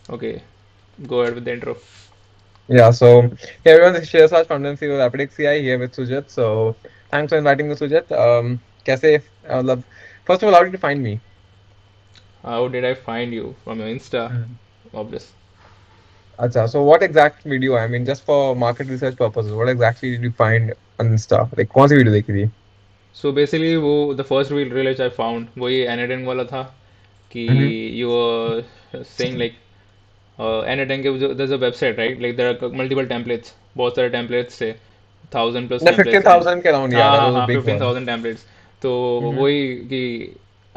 Okay, go ahead with the intro. Yeah, so hey everyone, this is Shirsaj from CEO Rapid CI here with Sujit. So thanks for inviting me, Sujit. कैसे मतलब first of all, how did you find me? How did I find you? From your Insta, Mm. obvious. अच्छा, so what exact video? I mean, just for market research purposes, what exactly did you find on Insta? Like कौन सी video देखी थी? So basically, वो the first reel which I found वही एनेडेंग वाला था कि Mm-hmm. you were saying like एनेडेंग के there's a website right like there are multiple templates बहुत सारे templates थे 1,000 plus The templates and 15,000 के around, yeah, हाँ that हाँ was a हाँ big fifteen one. Thousand templates तो Mm-hmm. वही कि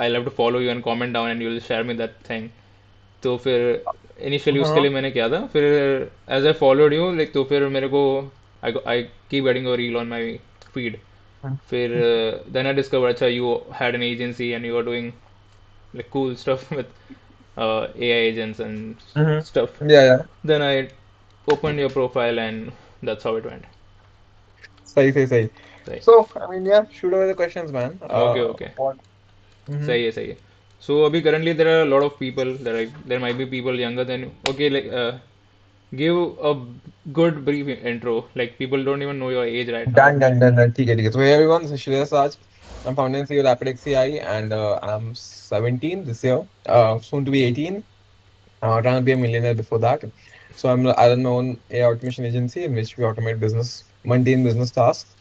I'll have to follow you and comment down and you'll share me that thing तो फिर इनिशियली उसके Uh-huh. लिए मैंने किया था फिर as I followed you like तो फिर मेरे को I keep getting a reel on my feed फिर देन आई डिस्कवर अच्छा you had an agency and you are doing like cool stuff with AI agents and stuff. Mm-hmm. Yeah, yeah. Then I opened your profile and that's how it went. सही. Right. So, I mean, yeah, shoot over the questions, man. Okay, okay. What? Mm-hmm. सही है so अभी currently there are a lot of people there might be people younger than you okay like give a good brief intro like people don't even know your age right now. Done. ठीक है. So hey everyone, this is Shreyas Raj. I'm founder and CEO of Rapid XCI and I'm 17 this year, soon to be 18. Trying to be a millionaire before that. So I run my own AI automation agency in which we automate mundane business tasks.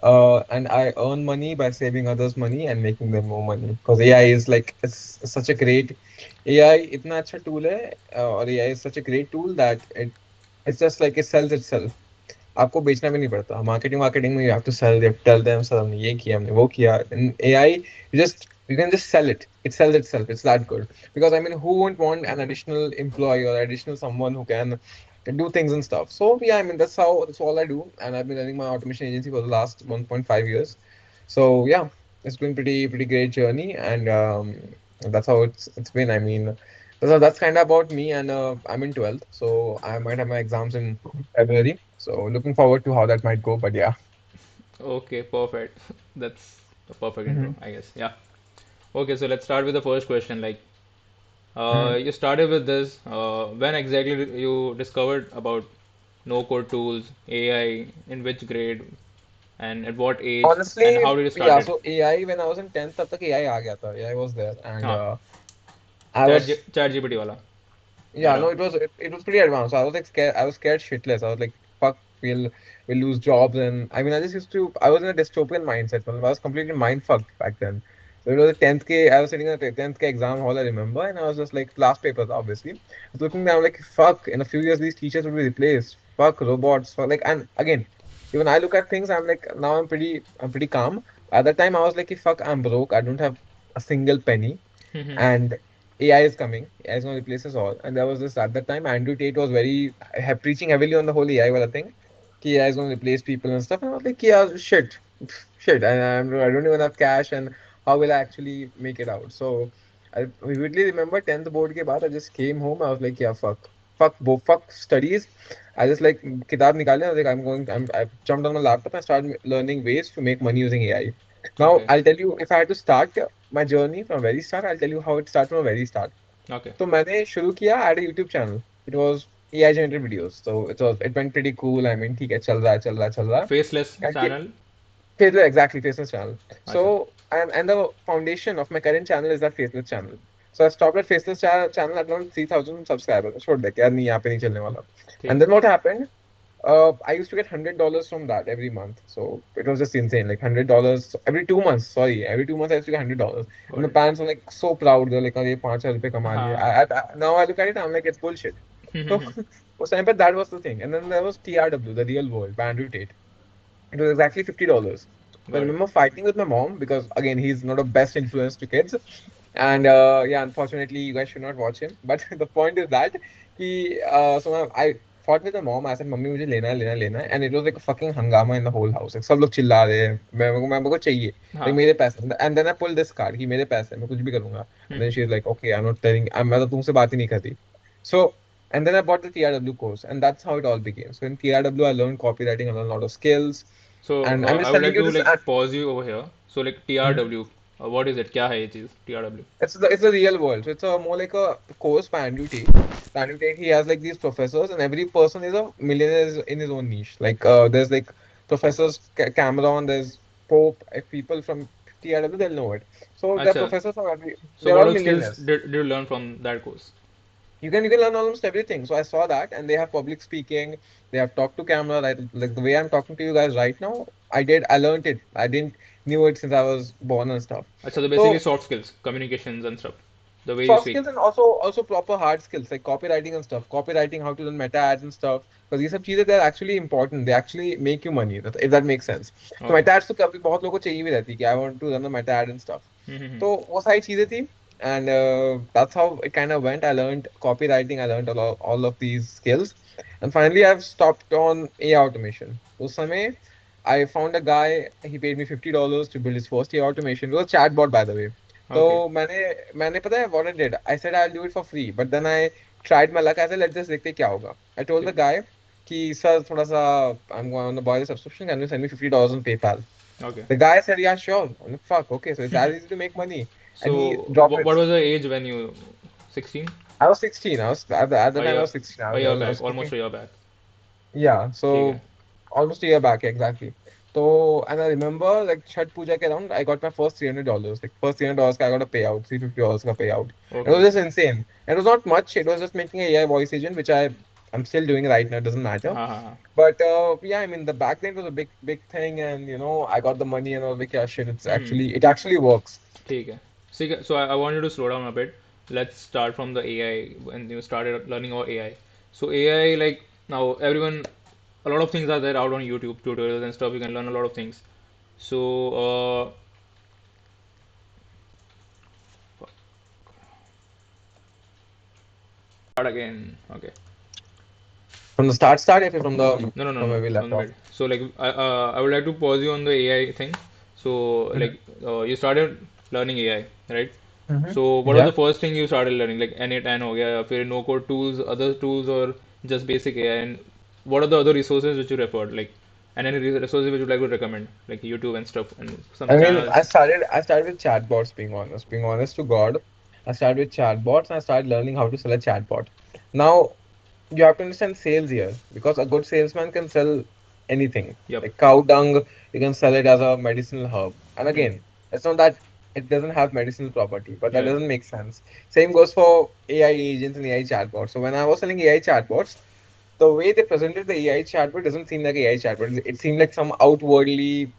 And I earn money by saving others money and making them more money. Because AI is like it's such a great AI इतना अच्छा tool है और AI is such a great tool that it's just like it sells itself. आपको बेचना भी नहीं पड़ता marketing marketing में you have to sell tell them sir हमने ये किया हमने वो किया in AI you can just sell it. It sells itself. It's that good. Because I mean, who won't want an additional employee or additional someone who can do things and stuff? So yeah, I mean that's all I do, and I've been running my automation agency for the last 1.5 years. So yeah, it's been pretty great journey, and that's how it's been. I mean, that's kind of about me, and I'm in 12th, so I might have my exams in February. So looking forward to how that might go. But yeah. Okay, perfect. That's a perfect Hmm. intro I guess. Yeah. Okay, so let's start with the first question like Hmm. you started with this when exactly you discovered about no code tools AI in which grade and at what age and Honestly, how did you start yeah. it. So AI, when I was in 10th, तब तक AI आ गया था. AI was there, and हाँ I was chat GPT वाला yeah. era. No, it was pretty advanced. So I was like scared. I was scared shitless. I was like, fuck, we'll lose jobs. And I mean, I just used to. I was in a dystopian mindset. I was completely mind fucked back then. So it was a 10th K. I was sitting in the 10th K exam hall. I remember, and I was just like last papers, obviously. I was looking down like, fuck. In a few years, these teachers will be replaced. Fuck robots. Fuck, like, and again, even I look at things. I'm like, now I'm pretty calm. At that time, I was like, fuck, I'm broke. I don't have a single penny and AI is coming. AI is going to replace us all. And there was this at that time, Andrew Tate was very preaching heavily on the whole AI wala thing. Ki AI is going to replace people and stuff. And I was like, yeah, shit. And I don't even have cash. And how will I actually make it out? So I vividly remember 10th board ke baad, I just came home. I was like, yeah, fuck studies. I just like kitab nikali. I was like, I jumped on my laptop and started learning ways to make money using AI. Now Okay, I'll tell you if I had to start my journey from very start, I'll tell you how it started from very start. okay. So मैंने शुरू किया at a YouTube channel. It was AI generated videos. So it went pretty cool. I mean ठीक है चल रहा है. Faceless And channel. Faceless, exactly, Faceless channel. अच्छा. So and the foundation of my current channel is that Faceless channel. So I stopped at channel at around 3,000 subscribers. छोड़ दे कि यार नहीं यहाँ पे नहीं चलने वाला. ठीक And है. then what happened? I used to get $100 from that every month. So it was just insane. Like $100 every 2 months. Sorry, every 2 months I used to get $100. And Got my it. parents were like so proud. They're like, "अरे 5,000 रुपए कमा लिए." हाँ. Now I look at it, I'm like, it's bullshit. So उस time पर that was the thing. And then there was TRW, the real world, by Andrew Tate. It was exactly $50. So I Got it. remember fighting with my mom because again he's not a best influence to kids. And yeah, unfortunately you guys should not watch him. But the point is that I fought with my mom. I said, "Mummy, मुझे लेना है," and it was like a fucking hangama in the whole house. Like सब लोग चिल्ला रहे हैं, मेरे को चाहिए. Like हाँ. मेरे पैसे. And then I pulled this card कि मेरे पैसे, मैं कुछ भी करूंगा. And then she's like, "Okay, I'm not telling. मैं तो तुमसे बात ही नहीं करती." So and then I bought the TRW course, and that's how it all began. So in TRW, I learned copywriting, I learned a lot of skills, So and I'm I just would telling like you to this. like pause you over here. So like Mhm. TRW. What is it? क्या है ये चीज़ TRW? It's a real world. So it's a more like a course plan you take. Plan you take. He has like these professors, and every person is a millionaire in his own niche. Like there's like professors Cameron, there's Pope. If people from TRW, they'll know it. So they're अच्छा. professors from every. So They're what all all skills millionaires. did you learn from that course? You can learn almost everything. So I saw that, and they have public speaking. They have talked to camera. Like the way I'm talking to you guys right now. I learned it. I didn't knew it since I was born and stuff. अच्छा, so basically So soft skills, communications and stuff, the way you soft speak. skills and also proper hard skills like copywriting and stuff. Copywriting, how to run meta ads and stuff. Because these are चीजें they're actually important. They actually make you money. If that makes sense. So Okay. meta ads तो कभी बहुत लोगों को चाहिए भी रहती है कि I want to run a meta ad and stuff. Mm-hmm. तो वो सारी चीजें थी. And that's how it kind of went. I learned copywriting. I learned all of these skills. And finally, I've stopped on AI automation. उस समय, I found a guy. He paid me $50 to build his first AI automation. It was a chatbot, by the way. Okay. तो मैंने पता है what I did. I said I'll do it for free, but then I tried my luck. I said let's just देखते हैं क्या होगा. I told the ठीक. guy कि sir थोड़ा सा I'm going to buy the subscription. Can you send me $50 on PayPal? Okay. The guy said yeah sure. I'm like, fuck okay, so it's as easy to make money, and he So dropped what it. was the age when you 16? I was 16. I was at the A time I year, was 16. a year I back, was almost cooking. a year back. Yeah, ठीक है. so almost a year back, exactly. So, and I remember like Chhat Puja ke around, I got my first $300. Like first $300, I got a payout, $350 ka payout. It was Okay. just insane. It was not much. It was just making a AI voice agent, which I'm still doing right now. It doesn't matter. हाँ हाँ हाँ. But yeah, I mean the back then was a big thing, and I got the money and all. Like yeah, shit, Hmm. it actually works. ठीक है. So I want you to slow down a bit. Let's start from the AI when you started learning about AI. So AI, like, now everyone, a lot of things are there out on YouTube tutorials and stuff. You can learn a lot of things. So start again. Okay. From the start, if you're from the No, no, no, from no, where we from left the off. mid. So like I would like to pause you on the AI thing. So Mhm. like you started learning AI, right? Mhm. So what was Yeah. the first thing you started learning? Like N8N हो गया या फिर no code tools, other tools or just basic AI? And what are the other resources which you referred? Like and any resources which you would like to recommend, like YouTube and stuff and some I mean, channels. I started with chatbots, being honest to God. I started with chatbots and I started learning how to sell a chatbot. Now, you have to understand sales here because a good salesman can sell anything. Yep. Like cow dung, you can sell it as a medicinal herb. And Hmm. again, it's not that it doesn't have medicinal property, but that Yeah. doesn't make sense. Same goes for AI agents and AI chatbots. So when I was selling AI chatbots, the way they presented the AI chatbot doesn't seem like AI chatbot. It seemed like some outwardly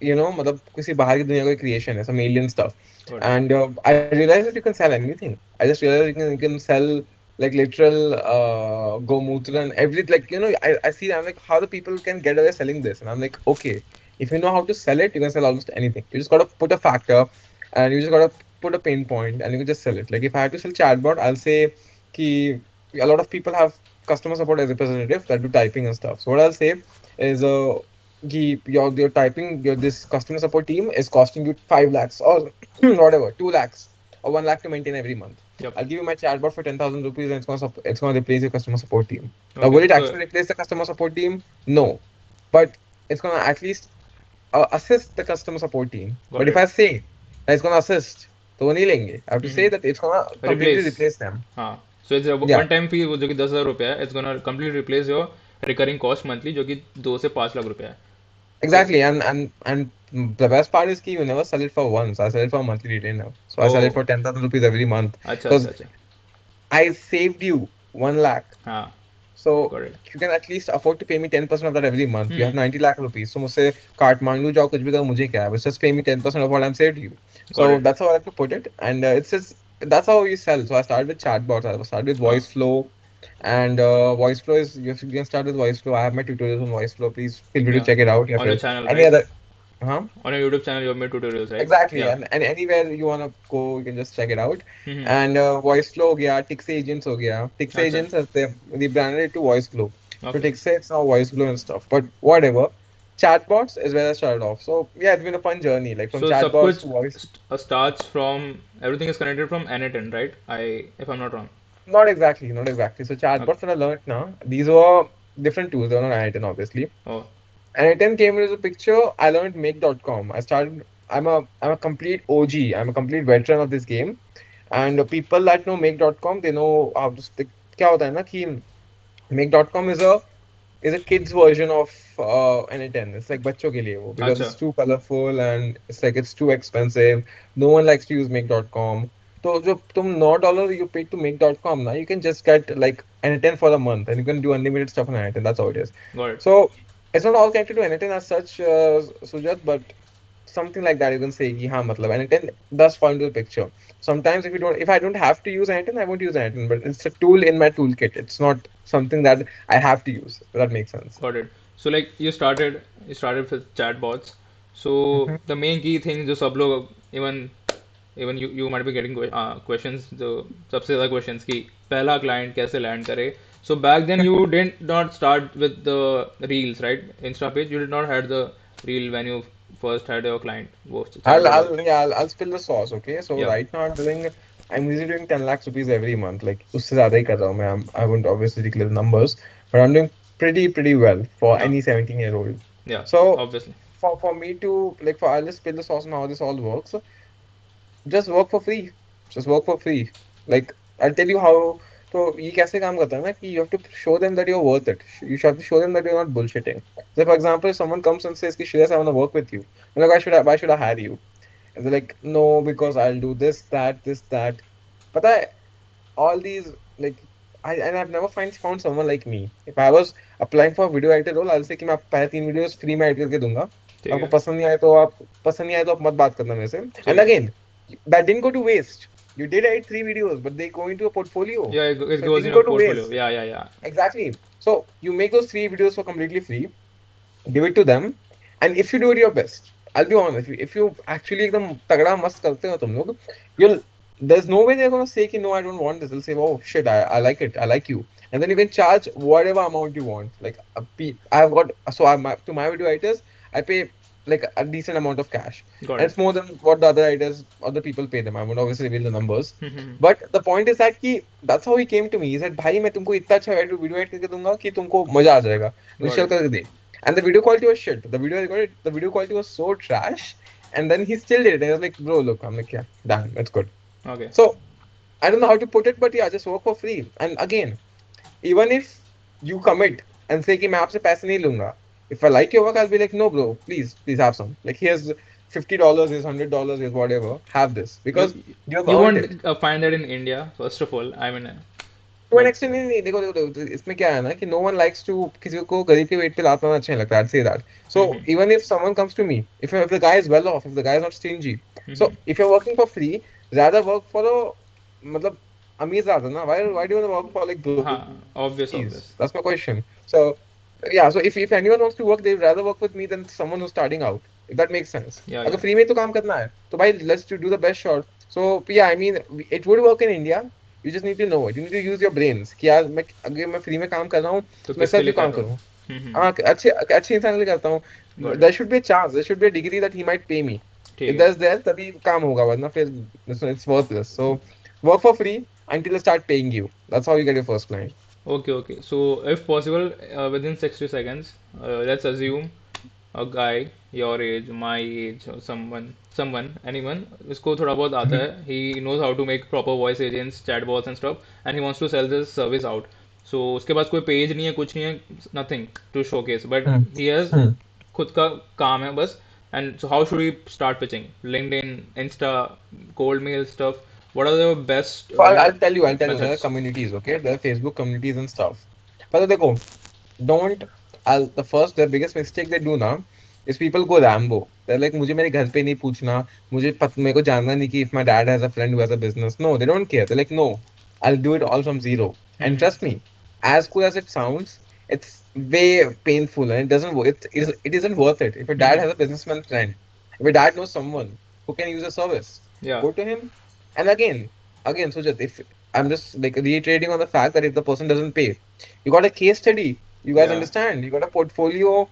मतलब किसी बाहर की दुनिया का creation है, some alien stuff. Got it. And I realized that you can sell anything. I just realized you can sell like literal gomutra and everything. Like I see. I'm like, how the people can get away selling this? And I'm like, okay, if you know how to sell it, you can sell almost anything. You just gotta put a factor, and you just gotta put a pain point, and you can just sell it. Like if I had to sell chatbot, I'll say, ki a lot of people have customer support as representative that do typing and stuff. So what I'll say is your typing this customer support team is costing you 5 lakhs or whatever 2 lakhs or 1 lakh to maintain every month. Yep. I'll give you my chatbot for 10,000 rupees and it's going to replace your customer support team. Now will Okay. it So actually replace the customer support team? No, but it's going to at least assist the customer support team. But got if it. I say that it's going to assist, तो वो नहीं लेंगे. I have to say Mm-hmm. that it's going to completely Replace. replace them. हाँ. So it's a Yeah, one time fee वो जो कि 10,000 रुपया है. It's gonna completely replace your recurring cost monthly जो कि 2 से 5 लाख रुपया है. So exactly. And the best part is कि you never sell it for once. I sell it for a monthly retainer. So I sell it oh, for 10,000 rupees every month अच्छा because अच्छा अच्छा. I saved you 1 lakh. हाँ. So Got it. you can at least afford to pay me 10% of that every month. You have Hmm. 90 lakh rupees. So मुझसे काठमांडू जाओ कुछ भी करो मुझे क्या है? But just pay me 10% of what I'm saved you. Got So it. that's how I like to put it. And it's just that's how you sell. So I started with chatbots. I started with हाँ. voice flow. And voice flow is you can start with voice flow. I have my tutorials on voice flow. Please feel free to Yeah. check it out. Yeah, On your sir. channel, Any right? other? Huh? On your YouTube channel, you have made tutorials, right? Exactly, Yeah. and anywhere you wanna go, you can just check it out. Hmm. And voice flow हो गया, Tix agents हो गया. Tix अच्छा. agents as they branded it to voice flow. So Okay. Tix it's now voice flow and stuff. But whatever, chatbots is where I started off. So yeah, it's been a fun journey, like from So सब chatbots कुछ to voice. starts from everything is connected from N8N, right? If I'm not wrong. Not exactly, not exactly. So Okay. chatbots that I learned now, these were different tools. They're not item obviously. Oh. And item came into the picture. I learned make.com. I started. I'm a complete OG. I'm a complete veteran of this game. And people that know make.com, they know how to stick. क्या होता है ना कि make.com is a kid's version of N10. It's like बच्चों के लिए वो because अच्छा. it's too colorful and it's too expensive. No one likes to use make.com. So जो तुम $9 you pay to make.com now, you can just get like N10 for a month and you can do unlimited stuff on N10. That's how it is. Got it. So it's not all connected to N10 as such, Sujat, but something like that you can say कि हाँ मतलब N10 does fall into the picture. Sometimes if I don't have to use N10, I won't use N10, but it's a tool in my toolkit. It's not something that I have to use. If that makes sense. Got it. So like you started with chatbots. So Mhm. the main key thing जो सब लोग even you might be getting questions, जो सबसे ज़्यादा questions कि पहला client कैसे land करे. So back then you did not start with the reels, right? Insta page, you did not had the reel when you first had your client वो chatbot वाला. I'll spill the sauce, okay? So Yeah, right now I'm usually doing 10 lakhs rupees every month. Like उससे ज़्यादा ही कर रहा हूँ मैं. I wouldn't obviously declare the numbers, but I'm doing pretty well for yeah, any 17-year-old. yeah, So obviously. for me to like for I'll just spill the sauce on how this all works. Just work for free. Just work for free. Like I'll tell you how. So ये कैसे काम करता है ना कि you have to show them that you're worth it. You have to show them that you're not bullshitting. So for example, if someone comes and says कि Shreyas, I want to work with you. I'm like, why should I hire you? And they're like, no, because I'll do this, that. But all these like I've never found someone like me. If I was applying for a video editor role, I'll say कि मैं आपको पहले 3 videos free में edit करके दूंगा. ठीक आपको है, पसंद नहीं आए तो आप मत बात करना मेरे से. ठीक And है. again, that didn't go to waste. You did edit 3 videos, but they go into a portfolio. Yeah, it So it goes in didn't your go to portfolio. waste. Yeah, yeah, yeah. Exactly. So you make those 3 videos for completely free, give it to them, and if you do it your best, I'll be honest, if you actually एकदम तगड़ा मस्त करते हो तुम लोग, you'll there's no way they're gonna say कि no, I don't want this. They'll say, oh shit, I like it, I like you, and then you can charge whatever amount you want. Like I've got to my video editors I pay like a decent amount of cash, Got and it. it's more than what the other people pay them. I won't obviously reveal the numbers, Mhm. but the point is that कि that's how he came to me. He said भाई मैं तुमको इतना अच्छा video edit करके दूंगा कि तुमको मजा आ जाएगा. Got चल it. करके दे. And the video quality was shit. The video quality was so trash. And then he still did it. And I was like, bro, look, I'm like, yeah, damn, that's good. Okay. So I don't know how to put it, but yeah, just work for free. And again, even if you commit and say कि मैं आपसे पैसे नहीं लूंगा, if I like your work, I'll be like, no, bro, please have some. Like here's $50, here's $100, here's whatever. Have this You because you have you earned it. won't find that in India, first of all. I mean, to an but extent नहीं नहीं देखो इसमें क्या है ना कि no one likes to किसी को गरीब के वेट पे लाता अच्छा नहीं लगता. I'd say that. So mhm, even if someone comes to me, if the guy is well off, if the guy is not stingy, so mhm. if you're working for free, rather work for a मतलब अमीर ज्यादा ना. Why do you want to work for like हाँ, obvious, brokies? obvious. That's my question. So yeah, so if anyone wants to work, they'd rather work with me than someone who's starting out. If that makes sense. Yeah, अगर yeah. Free में तो काम करना है तो भाई let's do the best shot. So yeah, I mean it would work in India. You just need to know it. You need to use your brains कि यार मैं अगर मैं फ्री में काम कर रहा हूँ तो तो मैं किसके सर लिए क्यों कर काम रहा करूँ. हूँ? हाँ अच्छे अच्छे इंसान के लिए करता हूँ. Got it. There should be a chance. There should be a degree that he might pay me. ठीक If है. there's there तभी काम होगा वरना फिर it's worthless. So work for free until they start paying you. That's how you get your first client. Okay, okay. So if possible, within 60 seconds, let's assume a guy your age, my age, or anyone, इसको थोड़ा बहुत आता है. He knows how to make proper voice agents, chatbots and stuff, and he wants to sell this service out. So उसके पास कोई page नहीं है, कुछ नहीं है, nothing to showcase, but Hmm. he has Hmm. खुद का काम है बस. And so how should we start pitching? LinkedIn, Insta, cold mail stuff. What are the best, So I'll tell you, there are methods? communities, okay? There are Facebook communities and stuff. But देखो, don't the biggest mistake they do now is people go Rambo. They're like मुझे मेरे घर पे नहीं पूछना, मेरे को जानना नहीं कि if my dad has a friend who has a business. No, they don't care. They're like, no, I'll do it all from zero. And Mhm. trust me, as cool as it sounds, it's way painful and it doesn't work. It isn't worth it. If your dad Mhm. has a businessman friend, if your dad knows someone who can use a service, Yeah. go to him. And again, Sujat, if I'm just like reiterating on the fact that if the person doesn't pay, you got a case study. You guys Yeah. understand? You got a portfolio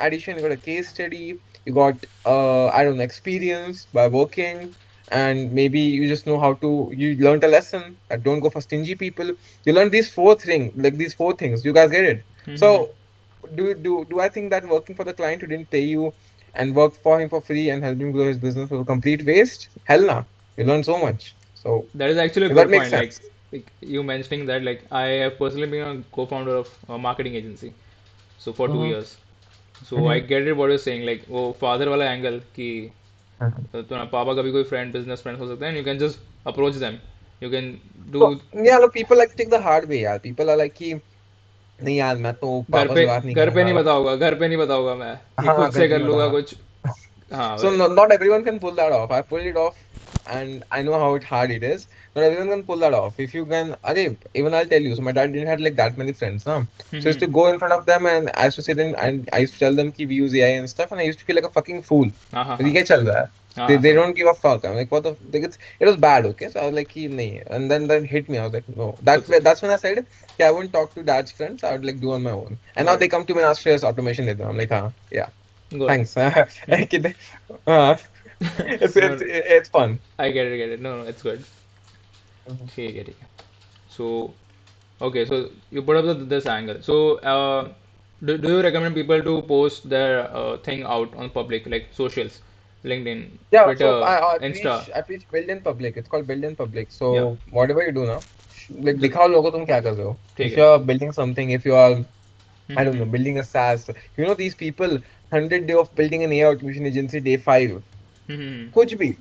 addition. You got a case study. You got I don't know experience by working, and maybe you just know how to. You learned a lesson that don't go for stingy people. You learned these four things. You guys get it? Mhm. So do I think that working for the client who didn't pay you? and work for him for free and help him grow his business for a complete waste? Hell nah. You learn so much. So That is actually a that good makes point. sense. Like you mentioning that, like I have personally been a co-founder of a marketing agency, so for two Mm-hmm. years. So I get it what you're saying. Like वो father वाला angle कि Mm-hmm. तुम्हारा पापा का भी कोई friend business friend हो सकता है, and you can just approach them. You can do So yeah, look, people like to take the hard way, यार. People are like कि नहीं यार मैं तो पापा से बात नहीं घर पे नहीं करूंगा. बताऊंगा, घर पे नहीं बताऊंगा मैं, ये खुद हाँ घर से पे कर नहीं लूंगा बताऊंगा. कुछ. हाँ So भाई. not everyone can pull that off. I pulled it off, and I know how hard it is. Not everyone can pull that off. If you can, arey, even I'll tell you. So my dad didn't have like that many friends, no? So I used to go in front of them, and I used to sit in, and I used to tell them कि we use AI and stuff, and I used to feel like a fucking fool. हाँ हाँ Like, ये हाँ क्या चल रहा है? हाँ They हाँ, they समझ. don't give a fuck. I'm like, what the? Like it was bad, okay? So I was like, कि नहीं. And then that hit me. I was like, no. खुद से. That's when I said, okay, I won't talk to dad's friends. I would like do on my own. And now Got they it. come to me and ask for automation later. I'm like, yeah, Good. thanks. Hmm. It's No, it's fun. I get it, get it. No, no, it's good. Mhm. ठीक है, ठीक है. So okay, so you put up this angle. So do you recommend people to post their thing out on public, like socials, LinkedIn, Yeah, Twitter, so I Insta? preach build in public. It's called build in public. Yeah, So whatever you do now, like just दिखाओ लोगों को तुम क्या कर रहे हो. ठीक If है. you're building something, if you are I don't hmm. know building a SaaS, these people 100 day of building an AI automation agency day 5. हम्म. कुछ भी.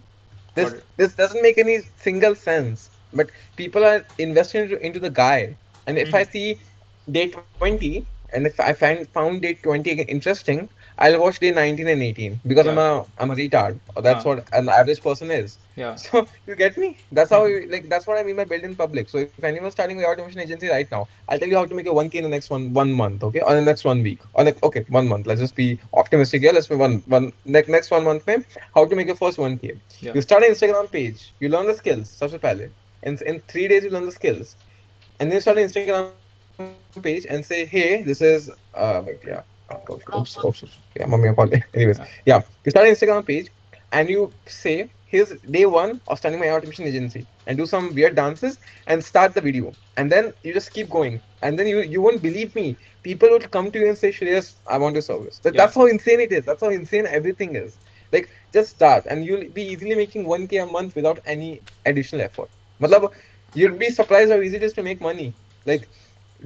Got This it. this doesn't make any single sense. But people are investing into the guy. And if I hmm. see day 20, and if I found day 20 again interesting, I'll watch day 19 and 18 because Yeah. I'm a retard. Or that's हाँ. what an average person is. Yeah. So you get me? That's how that's what I mean by build in public. So if anyone's starting with automation agency right now, I'll tell you how to make a 1K in the next one month, okay? Or the next 1 week. Or like okay, 1 month. Let's just be optimistic here. Let's be next 1 month में how to make your first 1K. Yeah. You start an Instagram page. You learn the skills. सबसे पहले. In 3 days you learn the skills. And then you start an Instagram page and say, hey, this is wait, yeah. Oops. Yeah, mommy, I'm calling. Anyways, yeah. Yeah. You start an Instagram page and you say, here's day one of starting my automation agency and do some weird dances and start the video. And then you just keep going. And then you won't believe me. People will come to you and say, Shreyas, I want your service. Yeah. That's how insane it is. That's how insane everything is. Like, just start and you'll be easily making 1K a month without any additional effort. Matlab, you'd be surprised how easy it is to make money. Like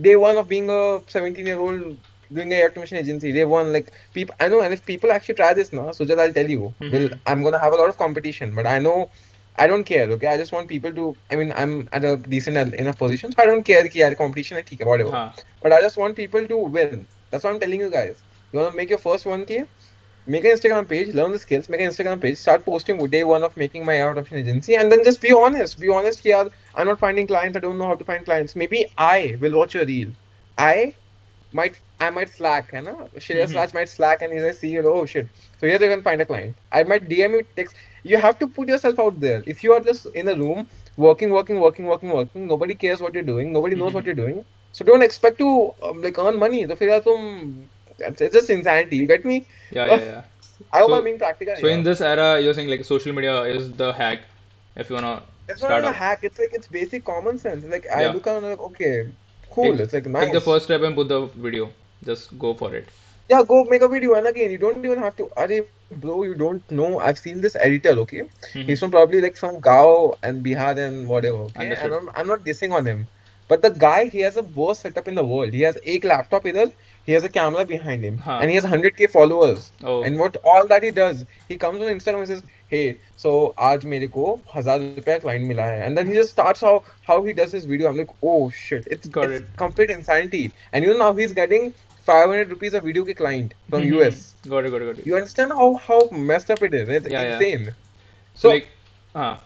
day one of being a 17-year-old doing a automation agency, day one, like people I know, and if people actually try this now, so just I'll tell you, well, hmm. I'm gonna have a lot of competition, but I know I don't care, okay? I just want people to I mean I'm at a decent enough position, so I don't care कि यार competition है, ठीक है, whatever. हाँ. But I just want people to win. That's what I'm telling you guys. You wanna make your first 1K? Make an Instagram page, learn the skills, make an Instagram page, start posting day one of making my out of an agency, and then just be honest. Be honest, yeah, I'm not finding clients, I don't know how to find clients. Maybe I will watch your reel. I I might slack, you know. Shreyas hmm. Raj might slack and he's like, see, oh shit. So here you can find a client. I might DM you text. You have to put yourself out there. If you are just in a room working, nobody cares what you're doing, nobody knows what hmm. you're doing. So don't expect to like earn money. So फिर यार it's just insanity. You get me? Yeah, Uh, yeah, yeah. I hope I'm So, being practical so in here. this era, you're saying like social media is the hack if you wanna It's not start even a out. hack. It's like it's basic common sense. Like I Yeah. look around like, okay, cool. Take It's like take the nice. first step and put the video. Just go for it. Yeah, go make a video. And again, you don't even have to. Arey, bro, you don't know. I've seen this editor, okay? He's from Mm-hmm. probably like from Gao and Bihar and whatever, okay? And Understood. I'm not dissing on him. But the guy, he has a worst setup in the world. He has a laptop either, he has a camera behind him, Huh. and he has 100K followers. Oh, And what all that he does, he comes on Instagram and says, hey, so आज मेरे को 1,000 रुपया client मिला है. And then he just starts how he does his video. I'm like, oh shit, got it's it. complete insanity. And now he's getting 500 rupees a video ke client from US. Mm-hmm. Got it, got it, got it. You understand how messed up it is? It's Yeah, yeah. insane. So So like, uh,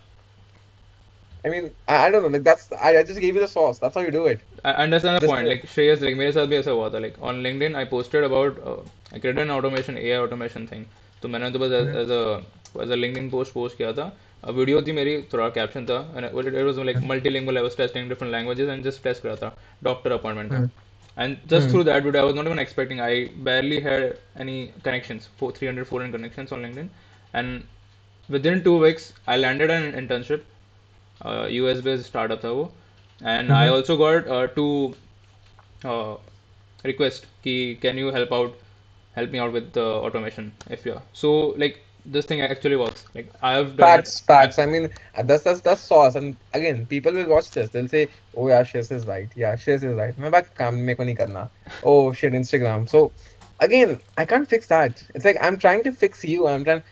I mean, I don't know. Like I just gave you the sauce. That's how you do it. I understand the Just point. Like Shreyas, like मेरे साथ भी ऐसा हुआ था. Like on LinkedIn, I posted about I created an automation AI automation thing. तो मैंने तो बस Mhm, as a LinkedIn post किया था. A वीडियो थी मेरी, थोड़ा कैप्शन था, and it was like multilingual. I was testing different languages and just test करा था doctor appointment का. mhm, And just mhm, through that video, I was not even expecting. I barely had any connections, 300, 400 connections on LinkedIn, and within 2 weeks, I landed an internship. US based startup था वो, and I mhm, also got two uh, request कि can you help me out with the automation if you're so like this thing actually works. Like I have done it. Facts, facts. I mean, that's sauce. And again, people will watch this. They'll say, "Oh yeah, Shreyas is right. Yeah, Shreyas is right." मैं बात काम मेरे को नहीं करना. Oh shit, Instagram. So again, I can't fix that. It's like I'm trying to fix you. I'm trying.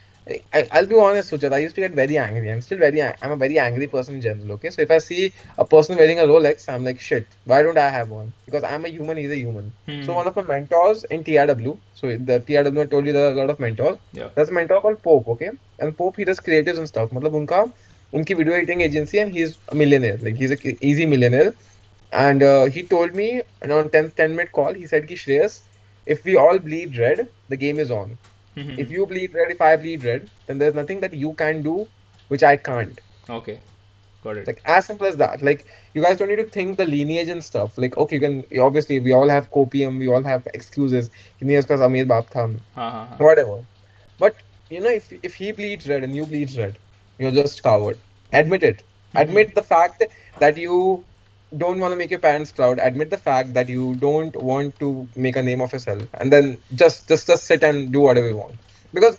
I'll be honest, Sujat. I used to get very angry. I'm still very. I'm a very angry person in general. Okay, so if I see a person wearing a Rolex, I'm like, shit. Why don't I have one? Because I'm a human. He's a human. So Hmm. one of my mentors in TRW. So the TRW, I told you there are a lot of mentors. Yeah. There's a mentor called Pope. Okay, and Pope he does creatives and stuff. मतलब उनका उनकी video editing agency and he's a millionaire. Like he's a easy millionaire. And he told me on 10 minute call. He said, "Ki Shreyas, if we all bleed red, the game is on. If Hmm. you bleed red, if I bleed red, then there's nothing that you can do which I can't." Okay, got it. Like as simple as that. Like you guys don't need to think the lineage and stuff. Like okay, you can obviously we all have copium, we all have excuses. कि नहीं उसका अमीर बाप था, हाँ हाँ हाँ. whatever. But if he bleeds red and you bleeds red, you're just coward. Admit it. Hmm. Admit the fact that you don't want to make your parents proud. Admit the fact that you don't want to make a name of yourself, and then just sit and do whatever you want. Because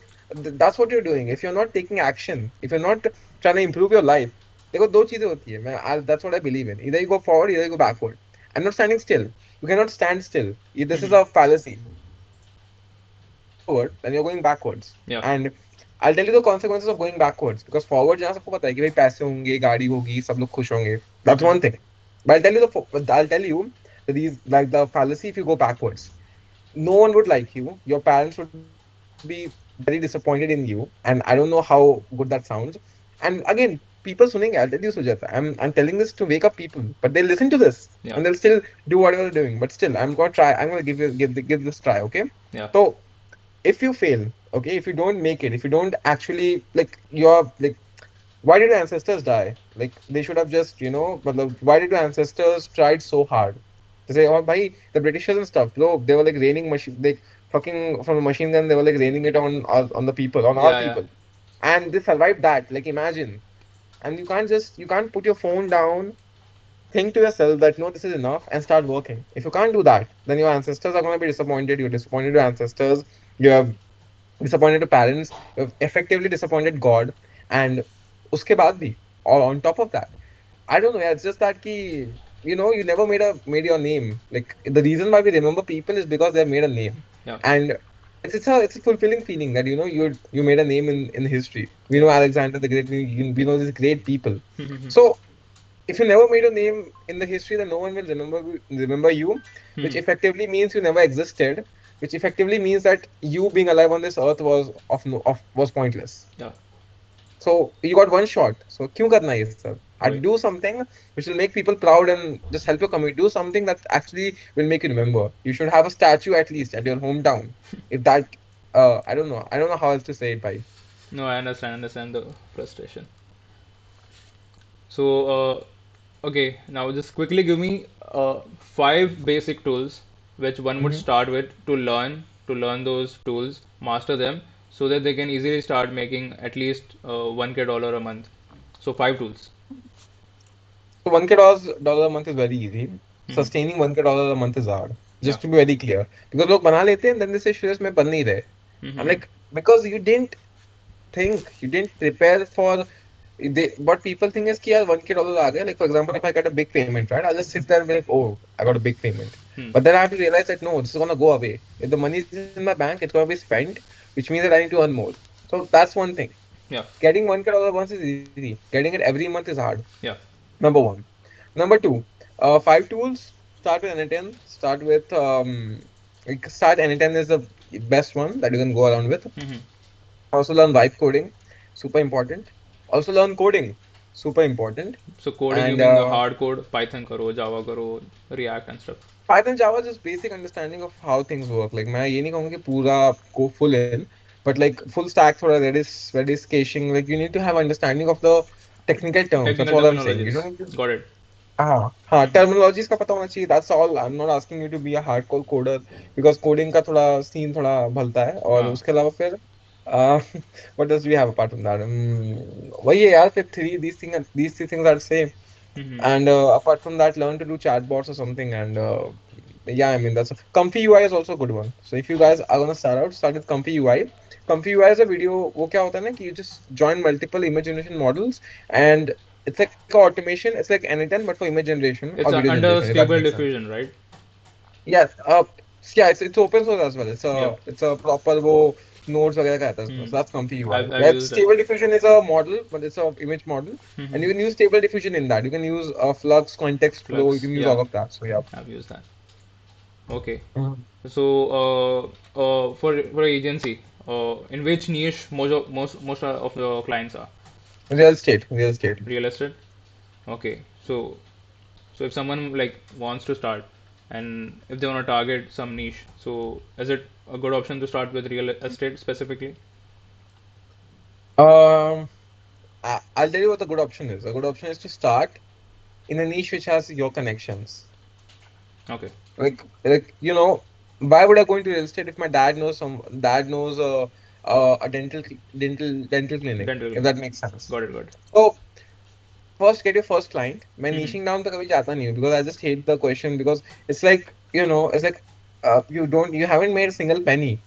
that's what you're doing. If you're not taking action, if you're not trying to improve your life, देखो दो चीजें होती है. That's what I believe in. Either you go forward, either you go backward. I'm not standing still. You cannot stand still. This is Hmm. a fallacy. If you're not going forward, then you're going backwards. Yeah. And I'll tell you the consequences of going backwards. Because forward जहाँ सबको पता है कि भाई पैसे होंगे, गाड़ी होगी, सब लोग खुश होंगे. That's Hmm. one thing. But I'll tell you that these like the fallacy if you go backwards. No one would like you. Your parents would be very disappointed in you. And I don't know how good that sounds. And again, people सुनेंगे. I'll tell you, Sujata. I'm telling this to wake up people, but they'll listen to this Yeah. and they'll still do whatever they're doing. But still, I'm gonna try. I'm gonna give this try. Okay. Yeah. So if you fail, okay, if you don't make it, if you don't actually like you're like why did your ancestors die? Like they should have just, मतलब, why did your ancestors tried so hard? They say, oh, bhai, the Britishers and stuff, bro, they were like raining machine, like fucking from the machine gun, they were like raining it on the people, on our Yeah. Yeah. people, and they survived that. Like imagine, and you can't put your phone down, think to yourself that no, this is enough, and start working. If you can't do that, then your ancestors are gonna be disappointed. You're disappointed your ancestors. You have disappointed the parents, you've effectively disappointed God, and uske baad bhi, or on top of that, I don't know. Yeah, it's just that you never made your name. Like the reason why we remember people is because they have made a name, Yeah. and it's a fulfilling feeling that you made a name in history. We Yeah. know Alexander the Great. We know these great people. Hmm. So if you never made a name in the history, then no one will remember you, which Hmm. effectively means you never existed, which effectively means that you being alive on this earth was of no of was pointless. Yeah. So you got one shot. So क्यों करना ये सब? And Right. do something which will make people proud and just help your community. Do something that actually will make you remember. You should have a statue at least at your hometown. If that, I don't know. I don't know how else to say it, by. No, I understand the frustration. So, okay, now just quickly give me five basic tools which one would Mm-hmm. start with to learn those tools, master them, so that they can easily start making at least 1K dollar a month. So five tools. So $1K a month is very easy. Hmm. Sustaining $1K a month is hard. Yeah. Just to be very clear, because लोग बना लेते हैं, then they say Shreyas मैं बन नहीं रहे. I'm Hmm. like, because you didn't think, you didn't prepare for. What people think is कि यार $1K आ गया. Like for example, if I get a big payment, right, I'll just sit there and be like, oh, I got a big payment. Hmm. But then I have to realize that no, this is gonna go away. If the money is in my bank, it's gonna be spent, which means that I need to earn more. So that's one thing. Yeah. Getting $1K once is easy. Getting it every month is hard. Yeah. Number one. Number two, five tools. Start with N10. Start N10 is the best one that you can go around with. Hmm. Also learn vibe coding, super important. Also learn coding, super important. So coding, you And mean the hard code, Python karo, Java karo, React and stuff. Python Java is just basic understanding of how things work. Like मैं ये नहीं कहूँगा कि पूरा go full in, but like full stack थोड़ा Redis caching. Like you need to have understanding of the technical terms. That's Technical all I'm saying. You terminologies. don't need to. Got it. हाँ Hmm. terminologies का पता होना चाहिए. That's all. I'm not asking you to be a hardcore coder because coding का थोड़ा scene थोड़ा भलता है. और हाँ. उसके अलावा फिर uh, what does we have apart from that? वही है यार. फिर these three things I'd say. Hmm. And apart from that, learn to do chatbots or something. And Yeah, I mean that's Comfy UI is also a good one. So if you guys are gonna start out, start with Comfy UI. Comfy UI is a video. वो क्या होता है ना कि you just join multiple image generation models and it's like automation. It's like N10 but for image generation or It's video generation. under If that makes stable sense. diffusion, right? Yes. Yeah. It's open source as well. Yep. It's a proper वो nodes वगैरह का आता है उसमें. Hmm. So that's Comfy UI. I've That used it. stable diffusion is a model, but it's a image model, and Hmm. you can use stable diffusion in that. You can use Flux, context flow. You Flux. can use Yeah, all of that. So yeah. I've used that. Okay. Mhm. So, for agency, in which niche most of your clients are? Real estate. Real estate. Real estate. Okay. So if someone like wants to start, and if they want to target some niche, so is it a good option to start with real estate specifically? Um, I'll tell you what the good option is. A good option is to start in a niche which has your connections. Okay. Like, why would I go into real estate if my dad knows a dental clinic, Dental if clinic. that makes sense. Got it. Got it. So first get your first client. मैं Hmm. niching down तो कभी जाता नहीं हूँ because I just hate the question because it's like it's like you haven't made a single penny.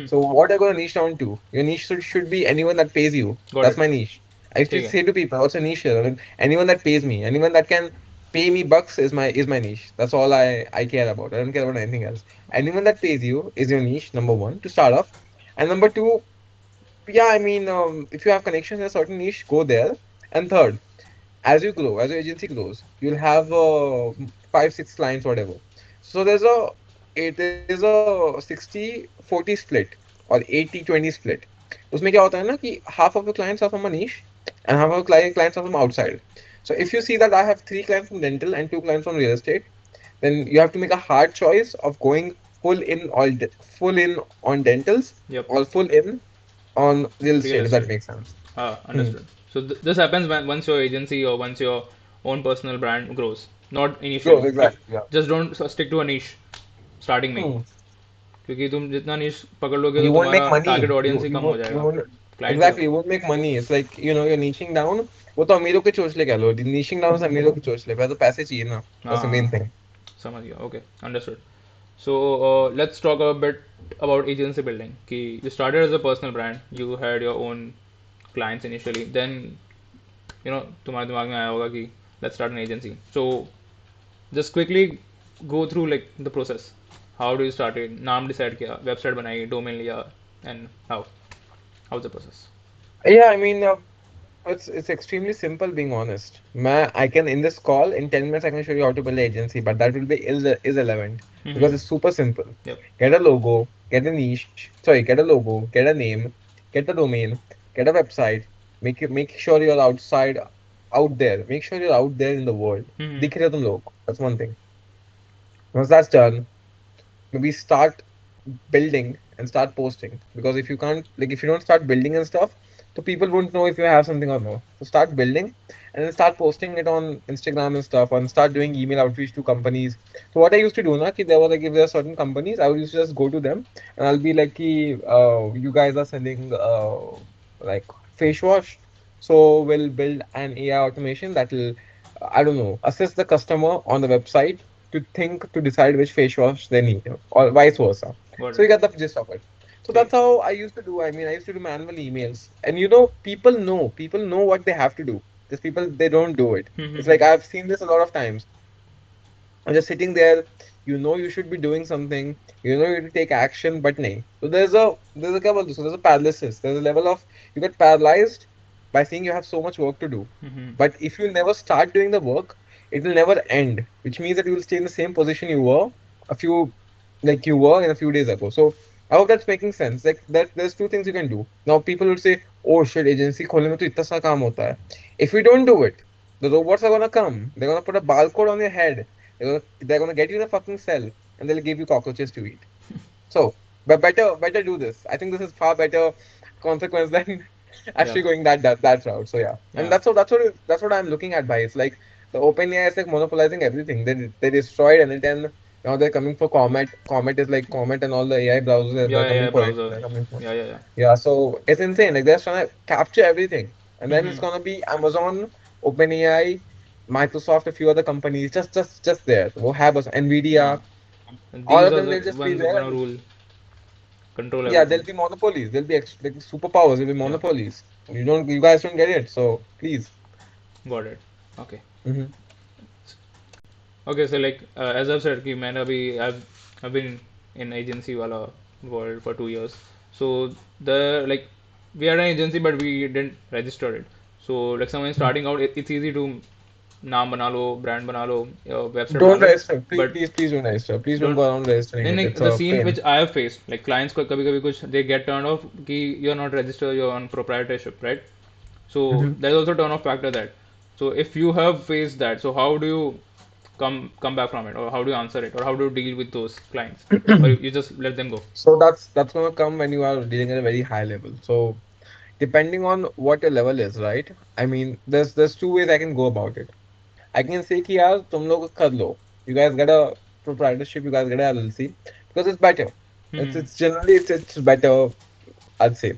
So what are you going to niche down to? Your niche should be anyone that pays you. Got That's it. my niche. I used to ठीक है. say to people, what's a niche here? I mean, anyone that pays me, anyone that can pay me bucks is my niche. That's all I care about. I don't care about anything else. Anyone that pays you is your niche, number one, to start off. And number two, yeah, I mean, if you have connections in a certain niche, go there. And third, as you grow, as your agency grows, you'll have five, six clients, whatever. So there's a 60-40 split or 80-20 split. उसमें क्या होता है ना कि half of the clients are from a niche and half of the clients are from outside. So if you see that I have three clients from dental and two clients from real estate, then you have to make a hard choice of going full in on dentals Yep. or full in on real Real estate, if that estate. makes sense. Ah, Hmm. understood. So this happens once your agency or once your own personal brand grows, not Growth, initially. exactly. Yeah. Just don't stick to a niche starting में ही, Hmm. क्योंकि तुम जितना niche पकड़ लोगे तो You won't make तुम्हारा money. target audience he You कम हो won't you जाएगा, won't clients he come. exactly you won't make money. It's like you're niching down. वो तो अमीरों के चोचले कह लो. Niching down से अमीरों के चोचले. पहले तो पैसे चाहिए ना. हाँ That's the हाँ main हाँ, thing. समझ गया. Okay, understood. So let's talk a bit about agency building. कि you started as a personal brand, you had your own clients initially, then तुम्हारे दिमाग में आया होगा कि let's start an agency. So just quickly go through like the process. How do you start it? नाम decide किया, website बनाई, domain लिया, and how's the process? Yeah, I mean, it's extremely simple being honest. I can in this call in 10 minutes I can show you how to build an agency, but that will be irrelevant because it's super simple. Yep. Get a logo, get a niche, sorry, get a logo, get a name, get a domain, get a website, make sure you're out there. Make sure you're out there in the world. Mm-hmm. दिख रहे हो तुम लोग. That's one thing. Once that's done, maybe start building and start posting because if you don't start building and stuff, so people won't know if you have something or no. So start building and then start posting it on Instagram and stuff and start doing email outreach to companies. So what I used to do now, there were like if there are certain companies, I would used to just go to them and I'll be like you guys are selling like face wash, so we'll build an AI automation that will I don't know assist the customer on the website to decide which face wash they need or vice versa. Got So it. you get the gist of it. So ठीक that's है. how I used to do. I mean, I used to do manual emails, and people know what they have to do. Just people they don't do it. It's like I've seen this a lot of times. I'm just sitting there. You should be doing something. You have to take action, but nay. So there's a क्या बोलते हैं? So there's a paralysis. There's a level of you get paralyzed by seeing you have so much work to do. But if you never start doing the work, it will never end. Which means that you will stay in the same position a few you were in a few days ago. So I hope that's making sense. Like that, there's two things you can do. Now people would say, "Oh shit, agency खोलने में तो इतना सा काम होता है." If you don't do it, the robots are gonna come. They're gonna put a barcode on your head. They're gonna get you in a fucking cell and they'll give you cockroaches to eat. So, but better do this. I think this is far better consequence than Yeah. actually going that route. So yeah, and Yeah. that's what I'm looking at by. It's like the OpenAI is like monopolizing everything. They destroyed and then now they're coming for Comet. Comet and all the AI browsers. They're Yeah. coming Yeah. for it. Browser. They're coming for Yeah. Yeah. Yeah. yeah. So it's insane. Like they're trying to capture everything, and then it's Mm-hmm. gonna be Amazon, OpenAI, Microsoft, a few other companies just there. We'll have us Yeah. Nvidia. And All these of are them, the they'll just be ones there gonna and rule, control yeah, they'll everything. be monopolies. They'll be like superpowers. They'll be Yeah, monopolies. You guys don't get it. So please. got it. Okay. Hmm. Okay, so like as I've said, कि मैंने अभी I've been in agency वाला world for 2 years. So the like we had an agency but we didn't register it. So like someone starting out, it's easy to नाम बना लो, brand बना लो, website बना Don't low, register. Please, but please, please don't register. Please don't don't. go around registering Then it. like It's the a scene which pain. I have faced, like clients को कभी कभी कुछ they get turned off कि you're not registered, you're on proprietorship, right? So Hmm. there's also turn off factor that. So if you have faced that, so how do you come back from it, or how do you answer it, or how do you deal with those clients, or you just let them go? So that's gonna come when you are dealing at a very high level. So depending on what your level is, right? I mean, there's two ways I can go about it. I can say कि यार तुम लोग कर लो. You guys get a proprietorship. You guys get a LLC because it's better. Hmm. It's generally it's better. I'd say.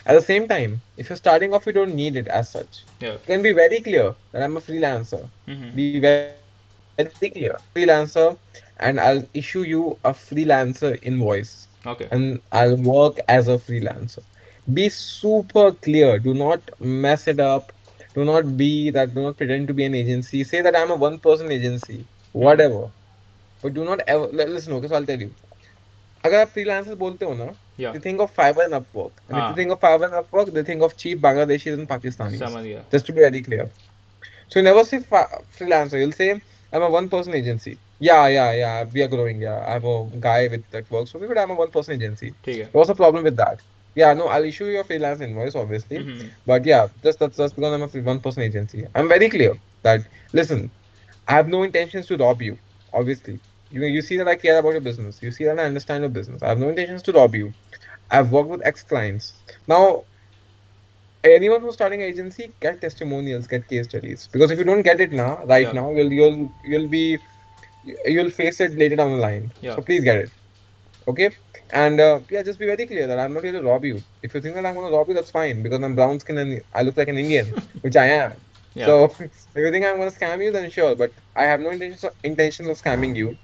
At the same time, if you're starting off, you don't need it as such. Yeah. You can be very clear that I'm a freelancer. Hmm. Be very clear. I'm a freelancer and I'll issue you a freelancer invoice Okay. and I'll work as a freelancer. Be super clear. Do not mess it up. Do not pretend to be an agency. Say that I'm a one person agency, Hmm. whatever. But do not ever, listen, okay, so I'll tell you. अगर आप freelancers बोलते हो ना, Yeah. they think of Fiverr and Upwork. And if you हाँ, think of Fiverr and Upwork, they think of cheap Bangladeshis and Pakistanis. समझ गया. Just to be very clear. So you never say freelancer. You'll say, I'm a one person agency. Yeah. We are growing. Yeah. I have a guy with that works for me, but I'm a one person agency. ठीक है. What's the problem with that? Yeah, no, I'll issue you a freelance invoice, obviously. Hmm. But yeah, that's just because I'm a one person agency. I'm very clear that, listen, I have no intentions to rob you, obviously. You see that I care about your business. You see that I understand your business. I have no intentions to rob you. I've worked with X clients. Now, anyone who's starting an agency, get testimonials, get case studies. Because if you don't get it now, right Yeah. now, you'll face it later down the line. Yeah. So please get it. Okay? And yeah, just be very clear that I'm not here to rob you. If you think that I'm gonna rob you, that's fine because I'm brown skin and I look like an Indian, which I am. Yeah. So if you think I'm gonna scam you, then sure, but I have no intentions of scamming you.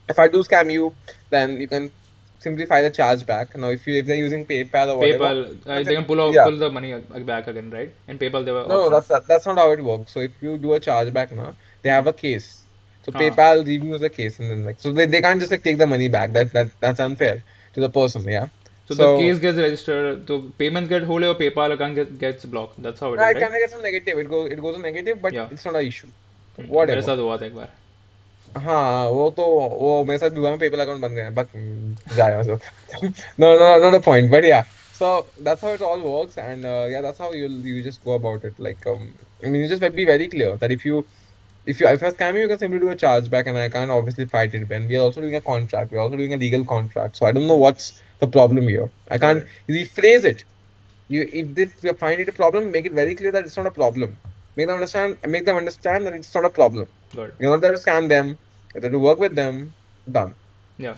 If I do scam you, then you can simply file a charge back. Now, if they're using PayPal or whatever, PayPal, you can they can yeah. pull the money back again, right? In PayPal they were No, upfront. that's not how it works. So if you do a chargeback now, they Hmm. have a case. So हाँ. PayPal reviews the case and then like so they can't just like take the money back. That's unfair to the person, yeah. So the So case gets registered, so payments get hold or PayPal account gets blocked. That's how it is, I right? can get some negative. It goes on negative, but Yeah. it's not an issue. मेरे Whatever. साथ हुआ था एक बार. हाँ वो मेरे साथ भी हुआ पेपर अकाउंट बन गया बट जाएगा सब no not a point but yeah so that's how it all works and yeah that's how you just go about it like I mean you just be very clear that if I scam you you can simply do a chargeback and I can't obviously fight it when we are also doing a contract we're also doing a legal contract so I don't know what's the problem here I Got can't it. rephrase it if this you find it a problem make it very clear that it's not a problem make them understand that it's not a problem Got it. you're not there to scam them. You're there to work with them. Done. Yeah.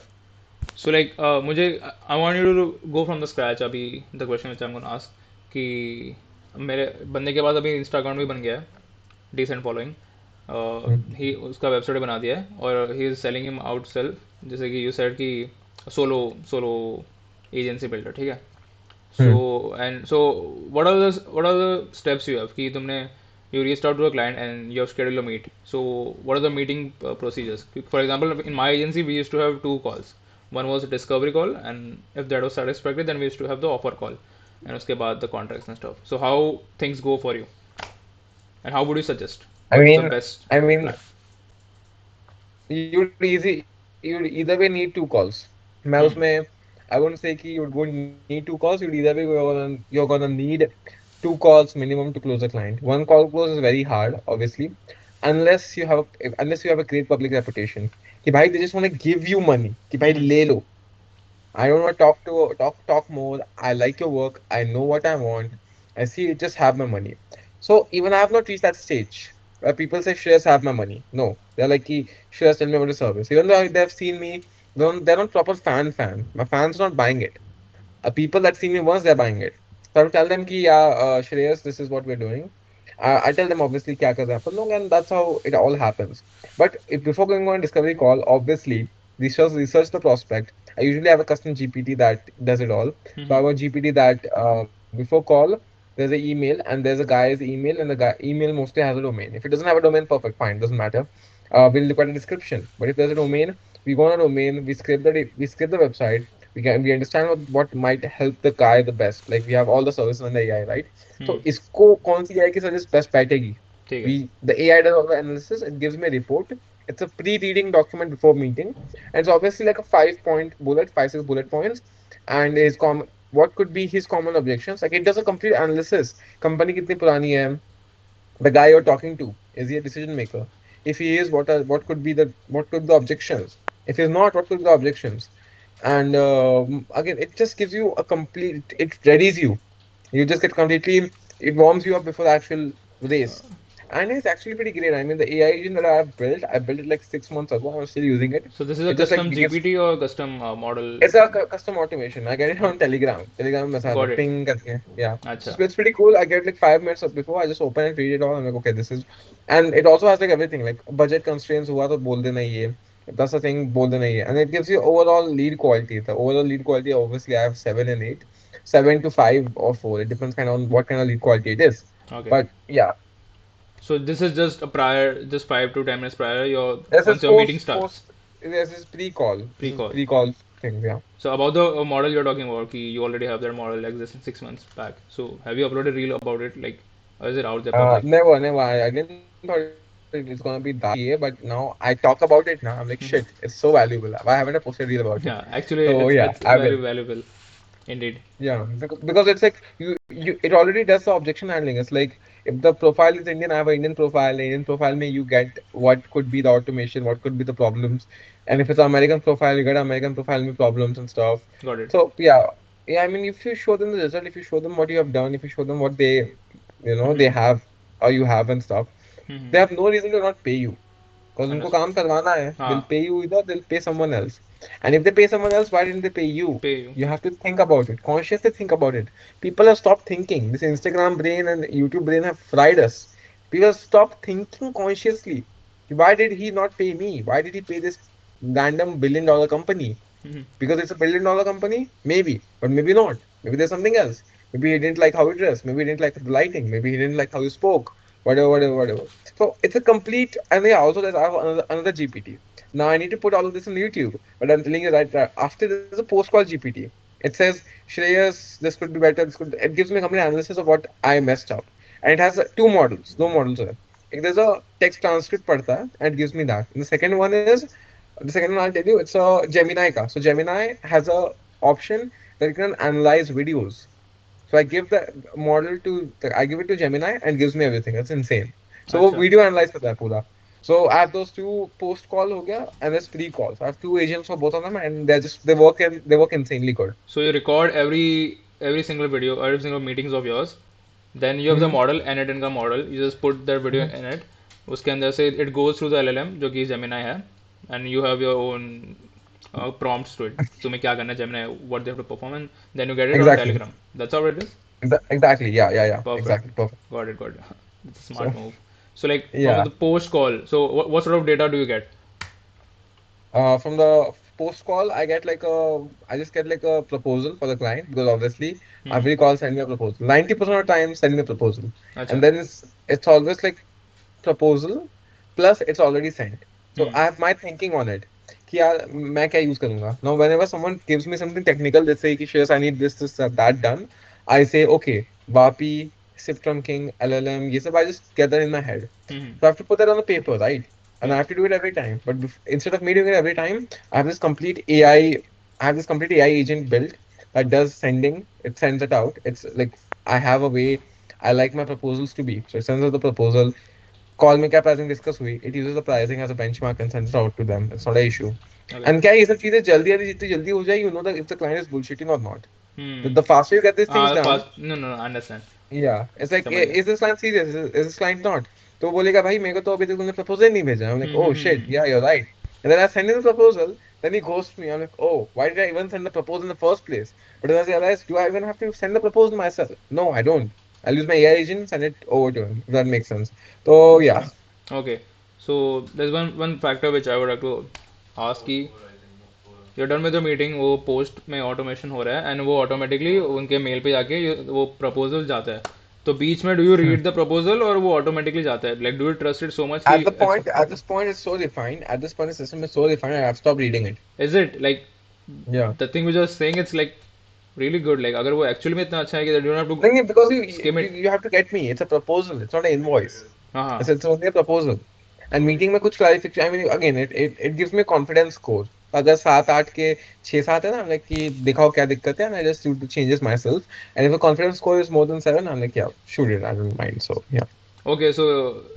So like मुझे I want you to go from the scratch अभी the question which I'm gonna ask कि मेरे बंदे के पास अभी Insta account भी बन गया है, decent following. ही उसका वेबसाइट बना दिया है और he is selling him out self, जैसे कि यू सेड कि सोलो सोलो एजेंसी बिल्डर, ठीक है. So Hmm. And so what are the steps you have कि तुमने you reached out to a client and you have scheduled a meet. So what are the meeting procedures? For example, in my agency we used to have two calls. One was a discovery call, and if that was satisfactory then we used to have the offer call, and uske baad the contracts and stuff. So how things go for you, and how would you suggest I what's the mean, best I mean, plan? you'd either way need two calls. मैं Hmm. उसमें I wouldn't say कि you're going to need two calls. You'd either way you're gonna need two calls minimum to close a client. One call close is very hard, obviously, unless you have a great public reputation. कि भाई they just want to give you money. कि भाई Hmm. ले लो. I don't want to talk more. I like your work. I know what I want. I see you just have my money. So even I have not reached that stage where people say shares have my money. No, they're like shares tell me about the service. Even though they've seen me, they're not proper fan. My fans not buying it. People that see me once they're buying it. So I'll tell them ki yeah, Shreyas, this is what we're doing. I tell them obviously kya kar rahe हैं अपन लोग and that's how it all happens. But if before going on discovery call, obviously. research the prospect. I usually have a custom GPT that does it all. So I Mm-hmm. have a GPT that before call, there's an email and there's a guy's email, and the guy email mostly has a domain. If it doesn't have a domain, perfect, fine, doesn't matter. We'll look at the description. But if there's a domain, we go on a domain, we scrape the website, we understand what might help the guy the best. Like we have all the services on the AI, right? Hmm. So इसको कौन सी AI की service best बैठेगी? ठीक है. We the AI does all the analysis. It gives me a report. It's a pre-reading document before meeting, and it's obviously like a 5 point bullet, 5 6 bullet points, and what could be his common objections. Like it does a complete analysis. Company कितनी पुरानी है? The guy you're talking to, is he a decision maker? If he is, what could be the objections? If he's not, what could be the objections? And again, it just gives you a complete. It readies you. You just get completely. It warms you up before the actual race. And it's actually pretty great. I mean, the AI agent that I built it like 6 months ago. I'm still using it. So this is a It just like custom gives. GPT or custom model? It's a custom automation. I get it Okay. on Telegram. Telegram message Got आता it. ping करके. Yeah. So अच्छा. it's pretty cool. I get like 5 minutes of before. I just open and read it all. I'm like, okay, this is, and it also has like everything like budget constraints हुआ तो बोल देना ये. That's the thing, बोल देना ये. And it gives you overall lead quality. The overall lead quality, obviously, I have 7 and 8, 7 to 5 or 4. It depends kind of on what kind of lead quality it is. Okay. But yeah, So this is just a prior, just 5 to 10 minutes prior. Your this is once your meeting starts, this is pre-call. This is pre-call. pre-call thing. Yeah. So about the model you're talking about, ki you already have that model existing 6 months back. So have you uploaded reel about it, like, or is it out there public? Never. I didn't thought it's gonna be that GA, but now I talk about it now. I'm like, shit, it's so valuable. Why haven't I posted a reel about it? Yeah, actually, So yeah, it's I will. very valuable, indeed. Yeah, because it's like it already does the objection handling. It's like if the profile is Indian, I have an Indian profile. The Indian profile may you get what could be the automation, what could be the problems, and if it's an American profile, you get American profile may problems and stuff. Got it. So yeah. I mean, if you show them the result, if you show them what you have done, if you show them what they Hmm. have or you have and stuff, Hmm. they have no reason to not pay you. Because उनको Understood. काम करवाना है, they'll हाँ, pay you either, they'll pay someone else. And if they pay someone else, why didn't they pay you? pay you. You have to think about it, consciously think about it. People have stopped thinking. This Instagram brain and YouTube brain have fried us. People have stopped thinking consciously. Why did he not pay me? Why did he pay this random billion-dollar company? Hmm. Because it's a billion-dollar company? Maybe, but maybe not. Maybe there's something else. Maybe he didn't like how he dressed. Maybe he didn't like the lighting. Maybe he didn't like how he spoke. Whatever. So it's a complete, and yeah, also there's I have another GPT. Now I need to put all of this on YouTube, but I'm telling you that after there's a post called GPT. It says, Shreyas, this could be better. It gives me a complete analysis of what I messed up, and it has two models, no models are. Like, there's a text transcript padta hai, and it gives me that. And the second one I'll tell you, it's a Gemini ka. So Gemini has a option that you can analyze videos. So I give it to Gemini and gives me everything. That's insane. So वो अच्छा. video analyze करता है पूरा. So I have those two post call हो गया and there's pre calls. I have two agents for both of them and they work insanely good. So you record every single video, every single meetings of yours. Then you have the Mm-hmm. model, edit इनका model. You just put that video Mm-hmm. in it. उसके अंदर से it goes through the LLM जो कि Gemini है, and you have your own prompts to it. तुम्हें क्या करना है Gemini, what they have to perform, and then you get it on Exactly. Telegram. That's how it is. Exactly. Yeah. Perfect. Exactly. Perfect. Got it. It's a smart So move. So like from yeah. the post call, so what sort of data do you get? From the post call, I just get like a proposal for the client because obviously Hmm. every call send me a proposal. 90% of the time send me a proposal, अच्छा. and then it's always like proposal plus it's already sent. So Hmm. I have my thinking on it. कि यार मैं क्या use करूंगा? Now whenever someone gives me something technical, they say कि Shreyas, I need this that done. I say okay, WAPI, SIP trunking, LLM, ये सब I just gather in my head. Hmm. So I have to put that on the paper, right? And Yeah. I have to do it every time. But instead of me doing it every time, I have this complete AI. I have this complete AI agent built that does sending. It sends it out. It's like I have a way I like my proposals to be. So it sends out the proposal. Call me क्या pricing discuss हुई. It uses the pricing as a benchmark and sends it out to them. It's not an issue. Okay. And क्या ये सब चीजें जल्दी जल्दी जितनी जल्दी हो जाए, you know that if the client is bullshitting or not. Hmm. The faster you get these things done, Fast. No, no, no. Understand. yeah, it's like, समझ गया. is this client serious? Is this client not? तो वो बोलेगा भाई मेरे को तो अभी तक तुमने proposal नहीं भेजा. I'm like, oh shit, Hmm. yeah, you're right. And then I send him the proposal, then he ghosts me. I'm like, oh, why did I even send the proposal in the first place? But then I realized, do I even have to send the proposal myself? No, I don't. I'll use my AI agent, send it over to him, if that makes sense. So yeah. Okay. So there's one factor which I would like to ask you. you're done with the meeting, वो post में automation हो रहा है and वो automatically उनके mail पे जाके वो प्रपोजल जाता है. तो बीच में do you read the proposal और वो ऑटोमेटिकली जाता है, like do you trust it so much कि it's. At this point, it's so refined. At this point, the system is so refined. I have stopped reading it. Is it like Yeah. The thing which are saying it's like really good, like अगर वो actually में इतना अच्छा है कि you don't have to No, because skim it. you have to get me. It's a proposal. It's not an invoice. हाँ हाँ. It's only a proposal. And meeting में कुछ clarification. I mean, again, it gives me confidence score. अगर 7 8 के 6 7 है ना, like कि दिखाओ क्या दिक्कत है, and I just do the changes myself. And if the confidence score is more than 7, I'm like, yeah, shoot it. I don't mind. So yeah. Okay, so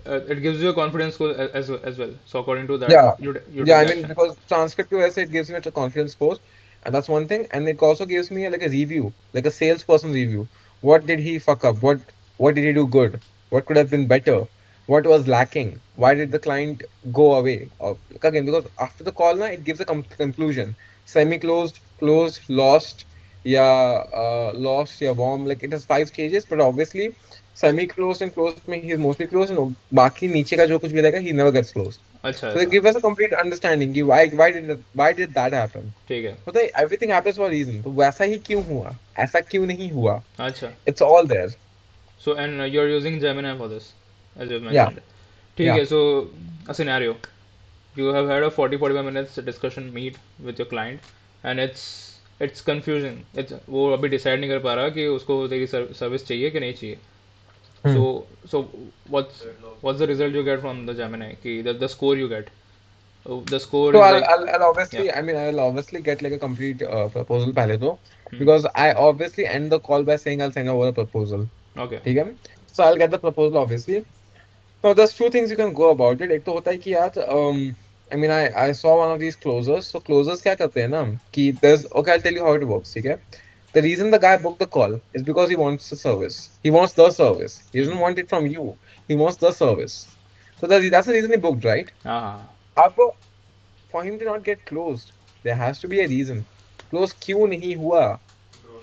it gives you a confidence score as well. So according to that, Yeah, you yeah. take I the mean, action. because transcriptive essay it gives me a confidence score, and that's one thing. And it also gives me like a review, like a salesperson review. What did he fuck up? What did he do good? What could have been better? What was lacking? Why did the client go away? Or, again, because after the call, na, it gives a conclusion. Semi-closed, closed, lost, yeah, lost, yeah, warm. Like it has 5 stages, but obviously semi-closed and closed में he is mostly closed, and बाकी नीचे का जो कुछ भी रहेगा he never gets closed. अच्छा So they ऐसा. give us a complete understanding कि why did that happen? ठीक है. मतलब everything happens for a reason. तो वैसा ही क्यों हुआ? ऐसा क्यों नहीं हुआ? अच्छा. It's all there. So and you're using Gemini for this, as you've Yeah, mentioned. ठीक yeah. है. So a scenario. You have had a 40-45 minutes discussion meet with your client, and it's confusing. It's वो अभी decide नहीं कर पा रहा कि उसको तेरी सर्विस चाहिए कि नहीं चाहिए. Hmm. So what's the result you get from the Gemini? कि the score you get. The score So is like, I'll yeah. obviously, I mean, I'll obviously get like a complete proposal पहले तो, Hmm. because I obviously end the call by saying I'll send over a proposal. Okay. ठीक है? So I'll get the proposal obviously. No, there's two things you can go about it. एक तो होता है कि यार, I mean, I saw one of these closers. So closers क्या करते हैं ना कि there's okay, I'll tell you how it works. ठीक है? The reason the guy booked the call is because he wants the service. He wants the service. He Hmm. doesn't want it from you. He wants the service. So that's the reason he booked, right? हाँ हाँ. अब for him to not get closed, there has to be a reason. Close क्यों नहीं हुआ?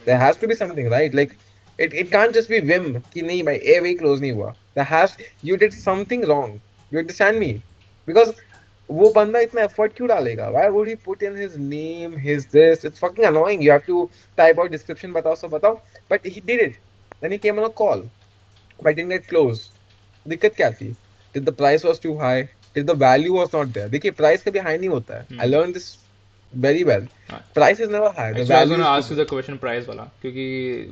There has to be something, right? Like it can't just be whim कि नहीं भाई ए वही close नहीं हुआ. There has You did something wrong. You understand me? Because वो बंदा इतना effort क्यों डालेगा? Why would he put in his name, his this? It's fucking annoying. You have to type out description बताओ सब बताओ. But he did it. Then he came on a call. But didn't get closed. दिक्कत क्या थी? Did the price was too high? Did the value was not there? देखिए price कभी high नहीं होता है. I Hmm. learned this very well. हाँ. Price is never high. The Actually, I was value gonna is too ask you good. the question price वाला, क्योंकि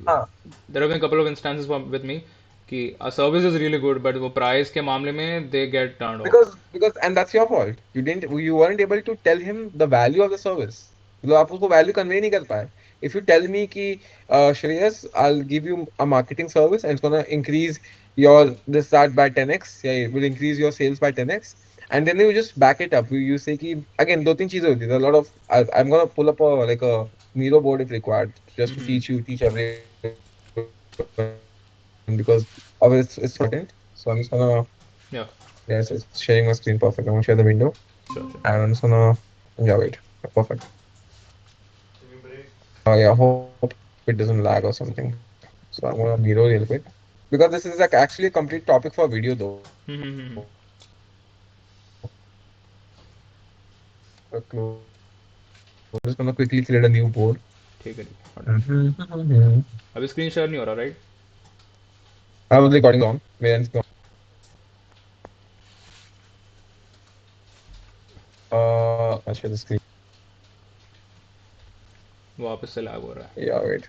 हाँ. there have been a couple of instances with me कि a service is really good, but वो price के मामले में they get turned off. Because and that's your fault. You weren't able to tell him the value of the service. मतलब आप उसको value convey नहीं कर पाए. If you tell me कि Shreyas, I'll give you a marketing service and it's gonna increase your this that by 10x, yeah, it will increase your sales by 10x, and then you just back it up. You say कि again दो तीन चीजें होती है. There are a lot of I'm gonna pull up a like a Miro board if required just to Mm-hmm. teach everyone because of it's important. So I'm just gonna Yeah, Yes, it's sharing my screen perfect. I'm gonna share the window sure, sure. and I'm just gonna yeah wait. Perfect. Yeah, hope it doesn't lag or something. So I'm gonna mirror real quick. Because this is like actually a complete topic for video though. Mm-hmm. Close. I'm just gonna quickly create a new board. ठीक है, ठीक है. Mhm. अभी screen share नहीं हो रहा, right? I was recording on. Where ends gone. I'll share the screen. वापस से लैग हो रहा है. Yeah, wait.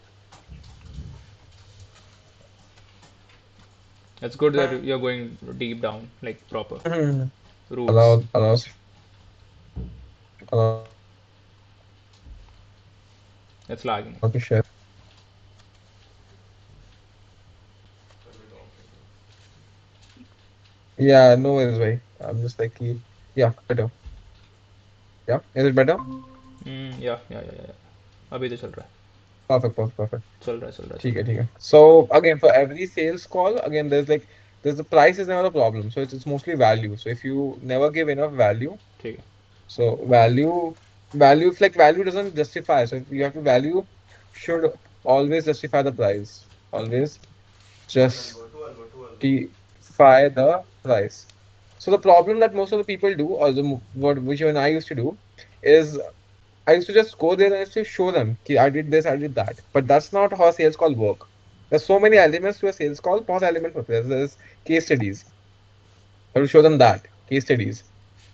It's good that you're going deep down, like proper Mhm. roots. Allows me to share. It's lagging. Yeah, no worries, way. I'm just like, yeah, better. Yeah, is it better? या अभी तो चल रहा है. Perfect. चल रहा है, चल रहा है, चल ठीक है रहा ठीक है. So again, for every sales call, again there's the price is never a problem. So it's mostly value. So if you never give enough value, है. ठीक है. so value if like value doesn't justify. So you have to value should always justify the price. Always justify the price. So the problem that most of the people do, or what which even I used to do, is I used to just go there and I used to show them, "Ki, I did this, I did that." But that's not how a sales call work. There's so many elements to a sales call. Pause element होते हैं. There's case studies. I will show them that case studies.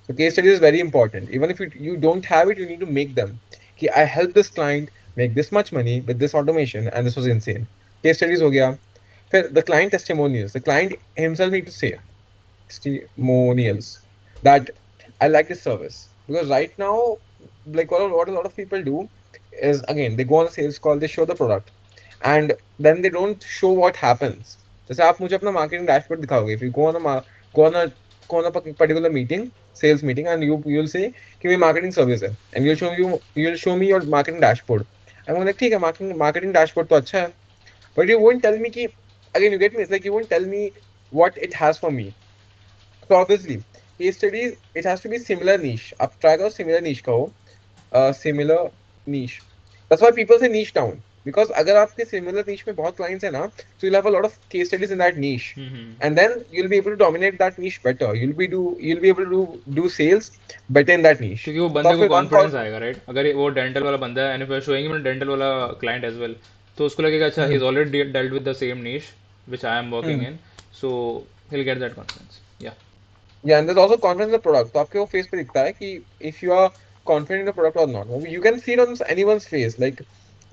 So case study is very important. Even if you don't have it, you need to make them. कि I helped this client make this much money with this automation, and this was insane. Case studies हो गया. फिर the client testimonials. The client himself need to say testimonials that I like this service, because right now, like what a lot of people do is, again, they go on a sales call, they show the product, and then they don't show what happens. जैसे आप मुझे अपना marketing dashboard दिखाओगे, if you go on go on a particular meeting, sales meeting, and you'll say कि मेरी marketing service है, and you'll show me your marketing dashboard. I'm like, ठीक है, marketing dashboard तो अच्छा है, but you won't tell me कि, again, you get me, it's like you won't tell me what it has for me. So obviously, case studies, it has to be similar niche. आप try करो similar niche का हो, similar niche. That's why people say niche down. Because अगर आपके similar niche में बहुत clients है ना, so you'll have a lot of case studies in that niche, hmm. and then you'll be able to dominate that niche better. You'll be able to do sales better in that niche. क्योंकि वो तो बंदे आप को फिर one call. Confidence आएगा, right? अगर वो डेंटल वाला बंदा है and if I showing him dental वाला क्लाइंट एज वेल, तो उसको लगेगा अच्छा he is hmm, already dealt with the same niche which I am working hmm. In, so he'll get that confidence. Yeah. Yeah, and there's also confidence in the product. तो आपके वो face पे दिखता है कि if you are confident in the product or not. You can see it on anyone's face. Like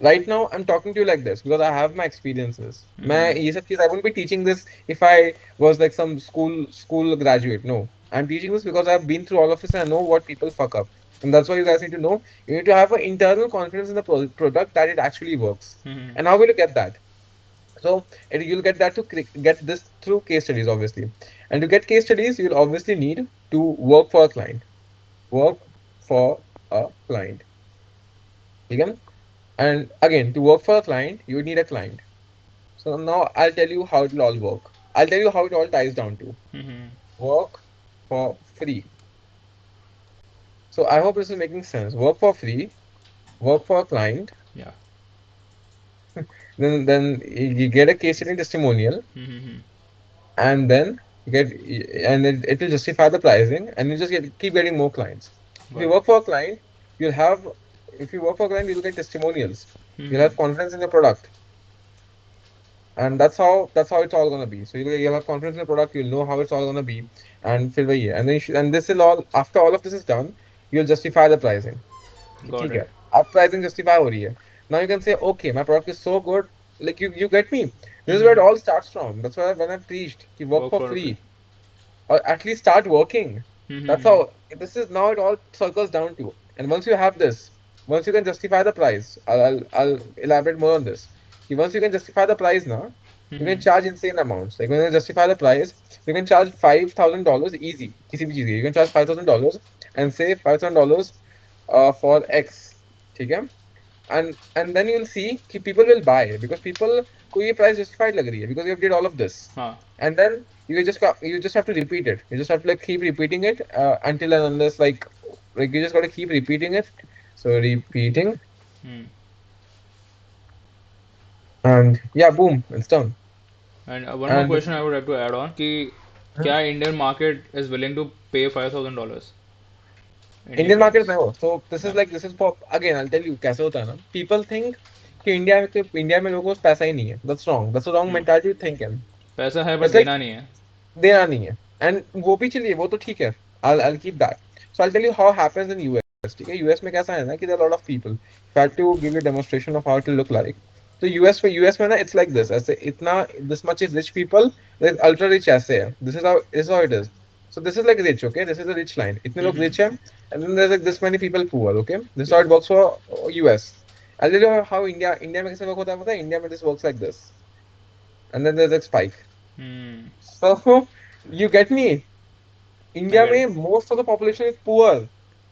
right now, I'm talking to you like this because I have my experiences. मैं Mm-hmm. ये सब चीज़, I wouldn't be teaching this if I was like some school graduate. No, I'm teaching this because I've been through all of this and I know what people fuck up. And that's why you guys need to know. You need to have an internal confidence in the product that it actually works. Mm-hmm. And how will you get that? So you'll get that to get this through case studies, obviously. And to get case studies, you'll obviously need to work for a client. Work for a client. Okay? And again, to work for a client, you need a client. So now I'll tell you how it'll all work. I'll tell you how it all ties down to Mm-hmm. work for free. So I hope this is making sense. Work for free, work for a client, Yeah. then you get a case study testimonial, Mm-hmm. and then you get, and it will justify the pricing, and you just keep getting more clients. If you Got it. work for a client, you'll have if you work for a client, you'll get testimonials. You'll Mm-hmm. have confidence in your product, and that's how it's all gonna be. So you'll have confidence in the product. You'll know how it's all gonna be, and fill the year, and then and this will all, after all of this is done, you'll justify the pricing. कि Got ठीक it. है, अब pricing justify हो रही है. Now you can say, okay, my product is so good. Like you get me. This is where it Mm-hmm. all starts from. That's why when I preached, कि work Work for for free. free, or at least start working. That's Mm-hmm. how this is, now it all circles down to. And once you have this, once you can justify the price, I'll elaborate more on this. Once you can justify the price now, you can Mm-hmm. charge insane amounts. Like when you justify the price, you can charge $5,000 easy, किसी भी चीज़ की. You can charge $5,000 and say $5,000 for X. ठीक है? And then you'll see कि people will buy because people को ये price justified लग रही है because you did all of this. हाँ. And then you just have to repeat it. You just have to like keep repeating it until and unless like you just got to keep repeating it. So repeating, Mm. and yeah, boom, it's done. And one more And question I would like to add on कि क्या Indian market is willing to pay $5,000 Indian Indian market dollars? में हो, so Yeah. this is for, again, I'll tell you कैसे होता है ना. People think कि India में लोगों को पैसा ही नहीं है. That's wrong. That's a wrong Hmm. mentality to think in. पैसा है बट It's like देना नहीं है. देना नहीं है. एंड वो भी चलिए, वो तो ठीक है. I'll keep that. So I'll tell you how happens in US. ठीक है, यूएस में कैसा है ना कि there are a lot of people. If I had to give you a demonstration of how it will look like. तो US में ना it's like this. ऐसे इतना, this much is rich people, like ultra rich ऐसे है. This is how it is. So this is like rich, okay? This is a rich line. इतने लोग Mm-hmm. rich हैं, and then there's like this many people poor, okay? This is how it works for US. I'll tell you how India में कैसे work होता है पता है? India में this works like this, and then there's a spike. Hmm. So you get me? I India get it. में most of the population is poor, and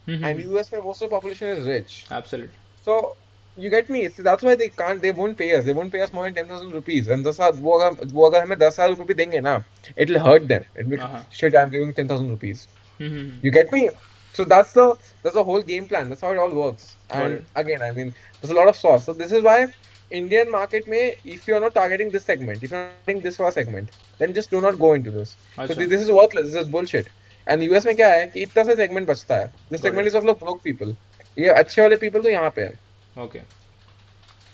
Mm-hmm. US में most of the population is rich. Absolutely. So you get me? So that's why they won't pay us. They won't pay us more than 10,000 rupees. And वो अगर हमें 10,000 रुपए भी देंगे ना, it'll hurt them. It'll be Uh-huh. shit. I'm giving 10,000 rupees. Mm-hmm. You get me? So that's the whole game plan. That's how it all works. Got And it. again, I mean, there's a lot of sauce. So this is why Indian market may, if you're not targeting this segment, if you're not targeting this for segment, then just do not go into this. So अच्छा. this is worthless. This is bullshit. And US में क्या है कि इतना सा segment बचता है. This Got segment it. is of like broke people. ये अच्छे वाले people तो यहाँ पे हैं. Okay.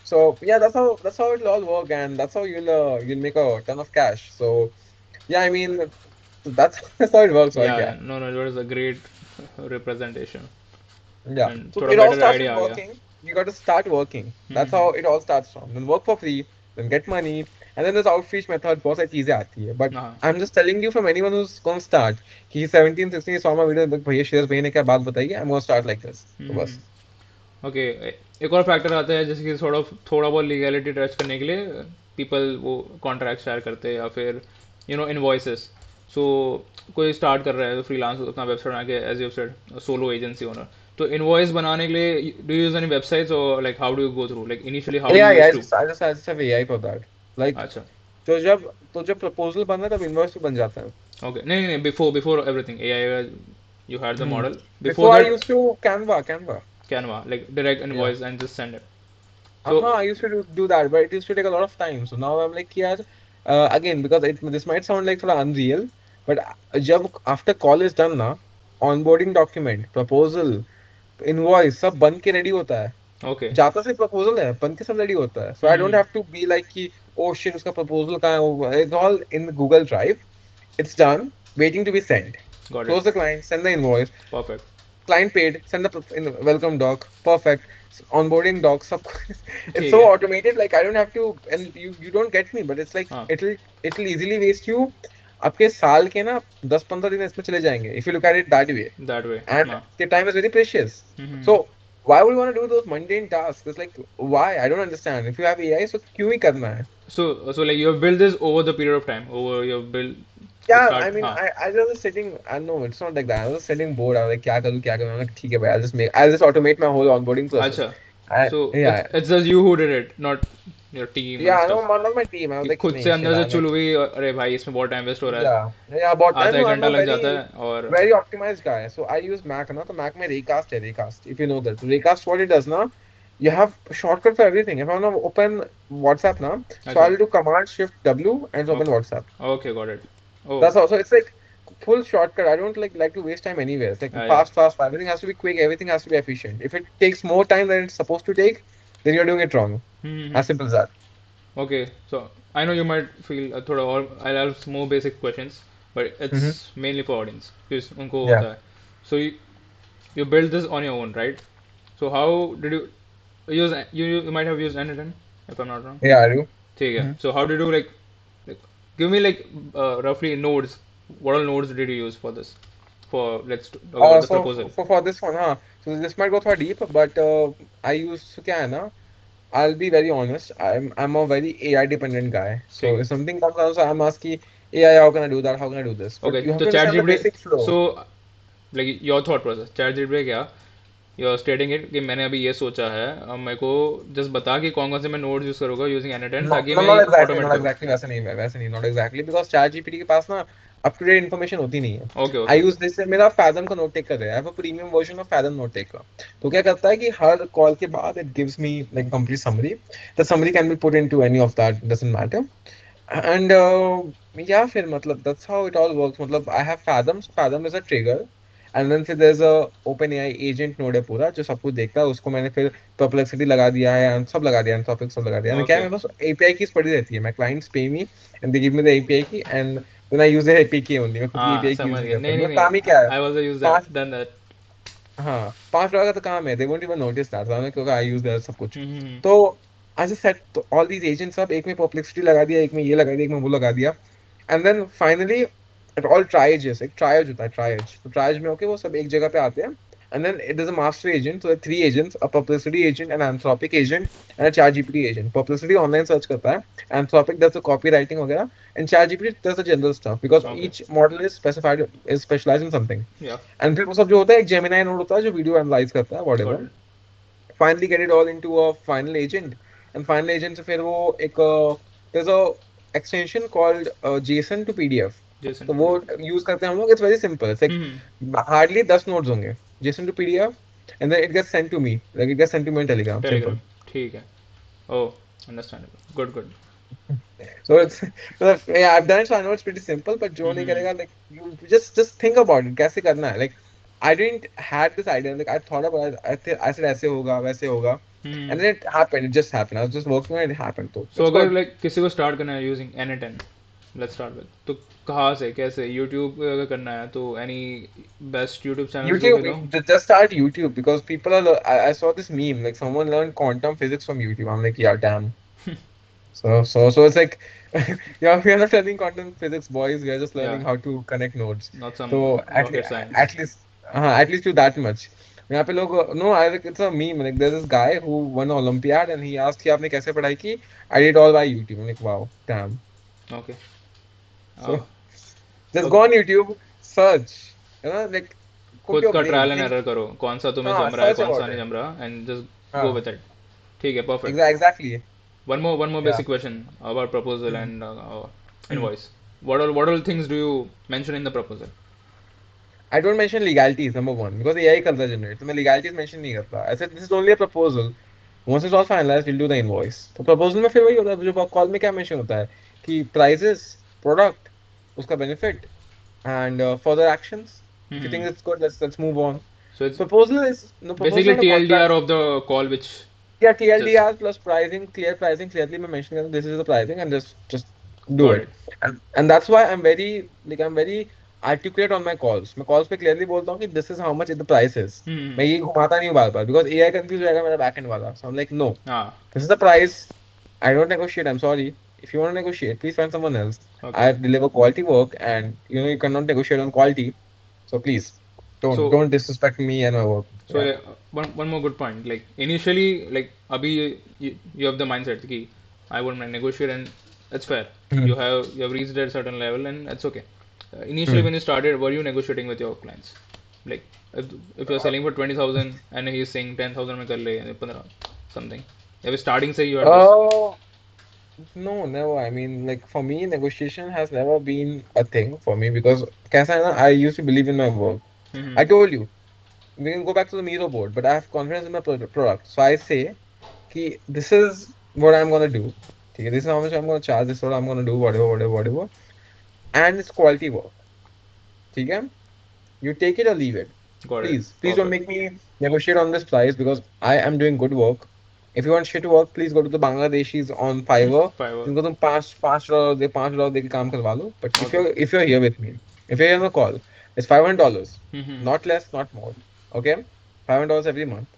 So yeah, that's how it'll all work, and that's how you'll make a ton of cash. So yeah, I mean that's that's how it works, right? Yeah, Yeah. yeah. No, no, it was a great representation Yeah. and So थोड़ा it all better starts with idea आ गया. working. You got to start working. That's hmm. how it all starts from. Then work for free, then get money, and then there's outreach method. बहुत सारी चीजें आती है. But हाँ. I'm just telling you from anyone who's gonna start. कि he's 17, 16, he saw my video. भैया shares भैया ने क्या बात बताई है? I'm gonna start like this. तो हम्म. बस. ओके. एक और फैक्टर आता है जैसे कि थोड़ा बहुत लीगैलिटी टच करने के लिए पीपल वो कॉन्ट्रैक्ट शेयर करते हैं या फिर इनवॉइसेस. सो कोई स्टार्ट कर रहा है तो फ्रीलांस अपना वेबसाइट बना के as you said solo agency owner. तो इनवॉइस बनाने के लिए डू यूज एनी वेबसाइट्स और like how do you go through like initially how you Yeah, yeah. Use I टू. just, I just, I just have AI for that. Like अच्छा. तो जब proposal बना है तब इनवॉइस भी बन जाता है. ओके. नहीं नहीं before everything A I you had the Hmm. Model before Before I that. used to Canva. Canva like direct Yeah. Invoice and just send it. So I used to do that, but it used to take a lot of time. So now I'm like, yeah, again, because this might sound like थोड़ा unreal, but जब after call is done ना, onboarding document, proposal, invoice सब बन के ready होता है. Okay. जाता सिर्फ proposal है, बन के सब ready होता है. So I don't have to be like कि oh shit उसका proposal कहाँ है? It's all in Google Drive. It's done, waiting to be sent. Got it. Close the client, send the invoice. Perfect. Client paid, send the welcome doc, perfect. Onboarding doc, sub. It's ठीक so है. automated. Like I don't have to, and you don't get me, but it's like हाँ. it'll easily waste you. आपके साल के ना 10-15 दिन इसमें चले जाएंगे. If you look at it that way, that way. and हाँ. the time is very precious. So why would you want to do those mundane tasks? It's like why? I don't understand. If you have AI, so क्यों ही करना है? So like you have built this over the period of time. Over you have built. You Yeah, I start. mean, हाँ. I was just sitting. I know it's not like that. I was sitting bored. I was like, क्या करूँ क्या करूँ? I'm like, ठीक है भाई. I'll just automate my whole onboarding process. अच्छा. I So yeah it's just you who did it, not your team and yeah. I stuff. know one of my team. I was कि like, खुद से नहीं shit. अंदर से I'm चुल like हुई और अरे भाई इसमें बहुत टाइम वेस्ट हो रहा है. yeah about आधा time. एक I'm घंटा a लग जाता very है और. very optimized guy. So I use Mac ना तो Mac में Raycast है Raycast. If you know that. So Raycast what it does ना, you have shortcut for everything. If I want to open WhatsApp now, so अच्छा. I'll do Command Shift W and open okay. WhatsApp. Okay got it. Oh. That's also it's like full shortcut. I don't like to waste time anywhere. It's like या. fast. Everything has to be quick. Everything has to be efficient. If it takes more time than it's supposed to take, then you're doing it wrong. As simple as that. Okay, so I know you might feel थोड़ा और I'll ask more basic questions, but it's Hmm. mainly for audience because उनको Yeah. होता है. So you built this on your own, right? So how did you use you might have used N10 if I'm not wrong. Yeah, I do. ठीक है. Hmm. So how did you like give me like roughly nodes. What all nodes did you use for this? For let's talk about the So proposal. for this one, huh? So this might go through deep, but I use so क्या है ना? I'll be very honest. I'm a very AI dependent guy. So ठीक है. if something comes out, so I'm asking AI, how can I do that? How can I do this? But Okay, you have तो to chat understand the GPT. basic flow. So like your thought process chat GPT क्या you are स्टेटिंग it कि मैंने अभी ये सोचा है अब मेरे को जस्ट बता कि कौन कौन से मैं नोड्स यूज करूंगा यूजिंग एन No, ताकि no, मैं not ऑटोमेट करूँ. exactly वैसे नहीं not exactly because ChatGPT के पास ना up to date information होती नहीं है. Okay. I okay. use this मेरा Fathom का नोट टेक कर रहा है. I have a premium version of Fathom note take का. तो क्या करता है कि हर कॉल के बाद it gives me like a complete summary. The summary can be put into any of that, doesn't matter. And yeah, फिर मतलब that's how it all works. मतलब I have Fathom, so Fathom is a trigger. And then फिर there's a OpenAI agent node है पूरा जो सब कुछ देखता है उसको मैंने फिर परप्लेक्सिटी लगा दिया है and सब लगा दिया Anthropic सब लगा दिया है क्या है ओके. मेरे पास API कीज पड़ी रहती है मैं clients pay me and they give me the API key and then I use the API key only मैं खुद की हाँ API की यूज समझ नहीं गया. करता नहीं नहीं मेरा नहीं. काम ही क्या है आई वाज यूज दैट पांच डन दैट. हाँ $5 का तो काम है they won't even notice that क्योंकि I use that सब कुछ तो I just set तो all these agents up एक में perplexity लगा दिया एक में ये लगा दिया एक में वो लगा दिया and then finally it all triages एक triage होता है triage तो triage में होके वो सब एक जगह पे आते हैं and then it is a master agent so there are three agents a perplexity agent an anthropic agent and a chat GPT agent perplexity online search करता है anthropic does the copywriting वगैरह and chat GPT does the general stuff because okay. each model is specified is specialized in something या. and फिर वो सब जो होता है एक जेमिनाई नोड होता है जो वीडियो एनालाइज करता है got whatever it. finally get it all into a final agent and final agent से फिर वो एक there's a extension called JSON to PDF Jason तो टू वो पीडिया. यूज करते हैं हम लोग it's very simple it's like hardly 10 nodes होंगे JSON to PDF and then it gets sent to me like it gets sent to me on Telegram Telegram. simple ठीक है. Oh. Understandable. Good good. so it's yeah I've done it so I know it's pretty simple but जो नहीं करेगा like you just think about it कैसे करना है like I didn't had this idea. Like I thought about it. I said ऐसे होगा, वैसे होगा, हम्म. and then it happened. It just happened. I was just working and it happened. So so it's अगर good. Like किसी को start करना है using N10, let's start with, तो कहाँ से कैसे यूट्यूब अगर करना है तो एनी बेस्ट यूट्यूब चैनल्स जो भी लो. YouTube, just start YouTube because people are. I saw this meme like someone learned quantum physics from YouTube. I'm like, yeah, damn. So it's like, yeah, we are not learning quantum physics, boys. We are just या, learning how to connect nodes. Not some So rocket science. at least do that much. यहाँ पे लोग no, I like it's a meme. Like there's this guy who won an Olympiad and he asked कि आपने कैसे पढ़ाई की? I did all by YouTube. I'm like, wow, damn. Okay. So just go on YouTube, search, like put खुद your का brain, trial and think. Error करो, कौन सा तुम्हें हाँ, जम रहा है search कौन सा about नहीं it. जम रहा, एंड जस्ट गो हाँ, विद इट. ठीक है, perfect. exactly. One more Yeah. basic question about proposal Hmm. and Hmm. invoice. What all things do you mention in the proposal? I don't mention legalities, number one, because AI करता है generate, तो मैं legalities mention नहीं करता. I said this is only a proposal. Once it's all finalized, we'll do the invoice. तो proposal में फिर वही होता है जो कॉल में क्या mention होता है कि prices, product, उसका benefit, and further actions. If you Hmm. think it's good, let's move on. So it's Proposal is no proposal basically on a TLDR contract. of the call, which Yeah, just TLDR plus pricing, clear pricing, clearly मैं mention करता हूँ, this is the pricing and just do got it. it. And that's why I'm very articulate on my calls. मैं calls पे clearly बोलता हूँ कि this is how much the price is. Hmm. मैं ये घुमाता नहीं हूँ बार बार because AI confuse हो जाएगा मेरा backend वाला. So I'm like no, Ah, this is the price. I don't negotiate. I'm sorry. If you want to negotiate, please find someone else. okay. I deliver quality work, and you cannot negotiate on quality. So please So don't disrespect me and my work. so Yeah. one more good point. Like initially, like abhi you have the mindset कि I won't negotiate, and that's fair. Hmm. You have reached a certain level and it's okay. Initially, Hmm. when you started, were you negotiating with your clients? Like if you're selling for 20,000 and he's saying 10,000 में कर ले 15 something. Yeah, starting say you had this. Oh, no, never. I mean, like for me, negotiation has never been a thing for me because कैसा है ना, I used to believe in my work. Hmm. I told you, we can go back to the Miro board, but I have confidence in my product. So I say, कि this is what I'm gonna do. ठीक है, this is how much I'm gonna charge. This is what I'm gonna do. Whatever, whatever, whatever. And it's quality work. ठीक है? You take it or leave it. Got it. Please don't Perfect. make me negotiate on this price because I am doing good work. If you want shit work, please go to the Bangladeshis on Fiverr. Fiverr. जिनको तुम $5 दे के काम करवा लो. But if Okay. you're here with me, if you're here on the call, it's $500, Hmm. not less, not more. Okay, $500 every month.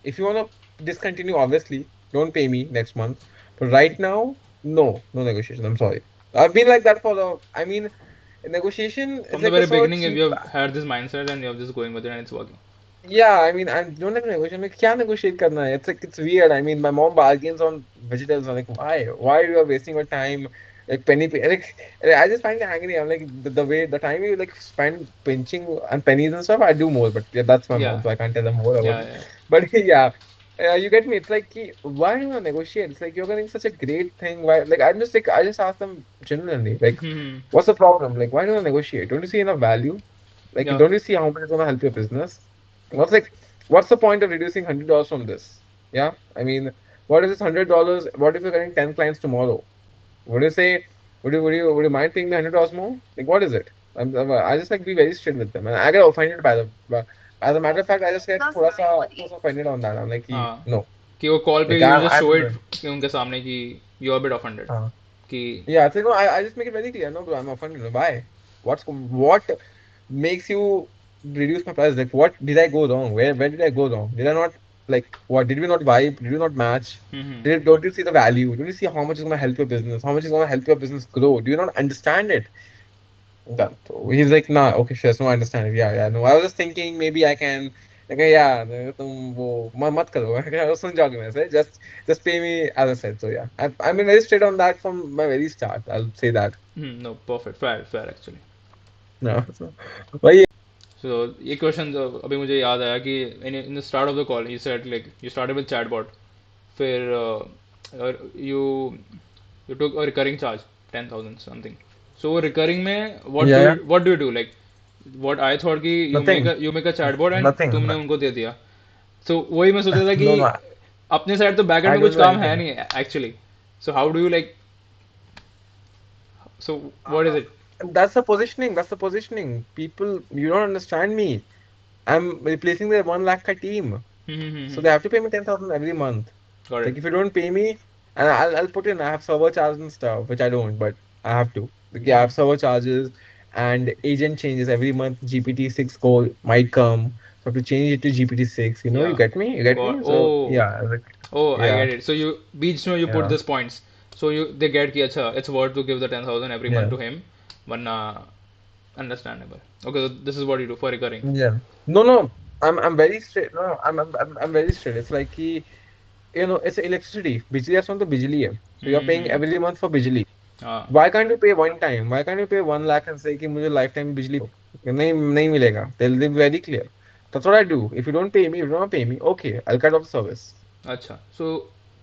If you wanna discontinue, obviously, don't pay me next month. But right now, no negotiation. I'm sorry. I've been like that for the. I mean, negotiation is From the like a very so beginning, if you cheap. have had this mindset and you're just going with it and it's working. Yeah, I mean, I don't like negotiation. Like, क्या negotiate करना है? It's like it's weird. I mean, my mom bargains on vegetables. I'm like, why? Why you are wasting your time? Like like I just find it angry. I'm like the way the time you like spend pinching and pennies and stuff. I do more, but yeah, that's my Yeah. mom, so I can't tell them more about Yeah. it. Yeah. But yeah, you get me. It's like, why do you negotiate? It's like you're getting such a great thing. Why? Like I just ask them genuinely, like, Hmm. what's the problem? Like, why do you negotiate? Don't you see enough value? Like, Yeah. don't you see how much it's gonna help your business? What's like, what's the point of reducing $100 from this? Yeah, I mean, what is this $100? What if you're getting 10 clients tomorrow? Would you say, would you mind paying me $100 more? Like, what is it? I just like be very straight with them, and I get offended by them. But as a matter of fact, I just get थोड़ा सा offended on that. I'm like, हाँ, no, कि वो call पे like you I'm just show I'm it कि उनके सामने कि you are bit offended uh, कि. yeah, I think no, I just make it very clear. No, bro, I'm offended. Why? What makes you reduce my price? Like, what did I go wrong? Where did I go wrong? Did I not like what? Did we not vibe? Did we not match? Hmm. Don't you see the value? Don't you see how much is gonna help your business? How much is gonna help your business grow? Do you not understand it? Done. So he's like, nah, okay, sure, so I understand it. Yeah, yeah, no. I was just thinking maybe I can like yeah, तुम वो मत करो. सुन जाओगे मेरे से. Just pay me as I said. So yeah, I've been very straight on that from my very start. I'll say that. No, perfect, fair fair actually. No, so वही. सो ये question अभी मुझे याद आया कि in the start of the call you said like you started with chatbot, फिर you you took a recurring charge 10,000 something. So recurring में Yeah, yeah. What do you do like what I thought कि Nothing. You make a chatbot and Nothing. तुमने उनको दे दिया. सो वही मैं सोच रहा था कि No, no. अपने साइड तो बैकएंड I में don't कुछ do काम है anything. नहीं actually. So how do you like, so what is Uh, it? that's the positioning. That's the positioning. People, you don't understand me. I'm replacing their 1 lakh ka team. So Mm-hmm. they have to pay me 10,000 every month. Got it. Like if you don't pay me, and I'll put in, I have server charges and stuff, which I don't, but I have to. Like, yeah, I Mm-hmm. have server charges and agent changes every month. GPT-6 call might come. So I have to change it to GPT-6. You Yeah. get me? You get Got. me? So Oh. yeah, like, Oh, I yeah, get it. So you beach no, you put yeah, this points. So you they get ki acha, it's worth to give the 10,000 every month yeah, to him. Vanna understandable. Okay, so this is what you do for recurring. yeah. No, no, I'm very straight. No, I'm very straight. It's like it's electricity. Bijli is from the bijli hai. So you're paying Mm-hmm. every month for bijli. Ah, Why can't you pay one time? Why can't you pay 1 lakh and say कि मुझे lifetime बिजली दो? नहीं नहीं मिलेगा. They'll be very clear. That's what I do. If you don't pay me, if you don't pay me, okay, I'll cut off the service. अच्छा.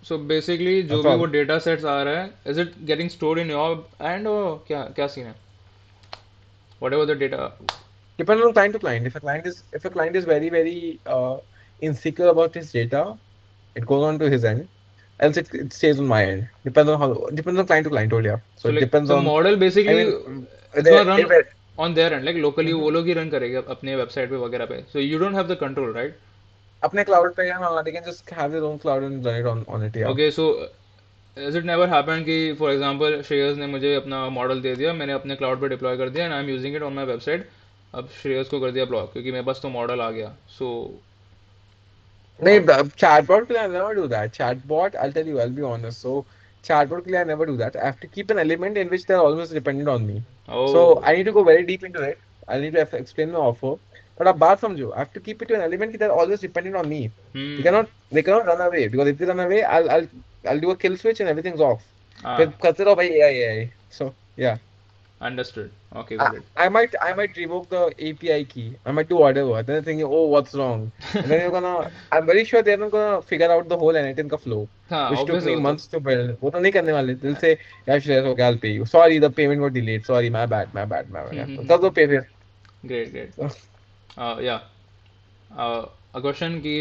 So basically जो That's भी all. वो data sets आ रहा है, is it getting stored in your end or क्या क्या scene है? Whatever the data. Depends on client to client. If a client is very very insecure about his data, it goes on to his end. Else it stays on my end. Depends on client to client. Told ya. So So it like depends the on. model I basically mean, it's gonna run if it, on their end, like locally वो Mhm. लोग ही run करेंगे अपने website पे वगैरह पे. So you don't have the control, right? अपने cloud पे या हाँ, they can just have their own cloud and run it on it. Yeah. Okay, so has it never happened कि for example श्रेयस ने मुझे अपना मॉडल दे दिया, मैंने अपने क्लाउड पे डिप्लॉय कर दिया and I am using it on my website. अब श्रेयस को कर दिया ब्लॉक क्योंकि मेरे पास तो मॉडल आ गया. सो नहीं, chatbot के लिए I never do that. Chatbot, I'll tell you, I'll be honest. So chatbot के लिए I never do that. I have to keep an element in which they're always dependent on me. So O. I need to go very deep into it. I need to explain my offer. But आप बात समझो. I have to keep it to an element that they're always dependent on me. They hmm. cannot they cannot run away because if they run away, I'll do a kill switch and everything's off. फिर हाँ. करते रहो भाई AI. So yeah. Understood. Okay I, got it. I might revoke the API key. I might do whatever. Then they're thinking, oh, what's wrong? And then I'm very sure they're not gonna figure out the whole N18 ka flow, हाँ which took obvious है me वो तो. months to build. वो तो नहीं करने वाले. They'll say, yeah, sure, okay, I'll pay you. Sorry, the payment got delayed. Sorry, my bad, my bad, my bad. Yeah, तो कर दो pay फिर. Great great. So, या a question कि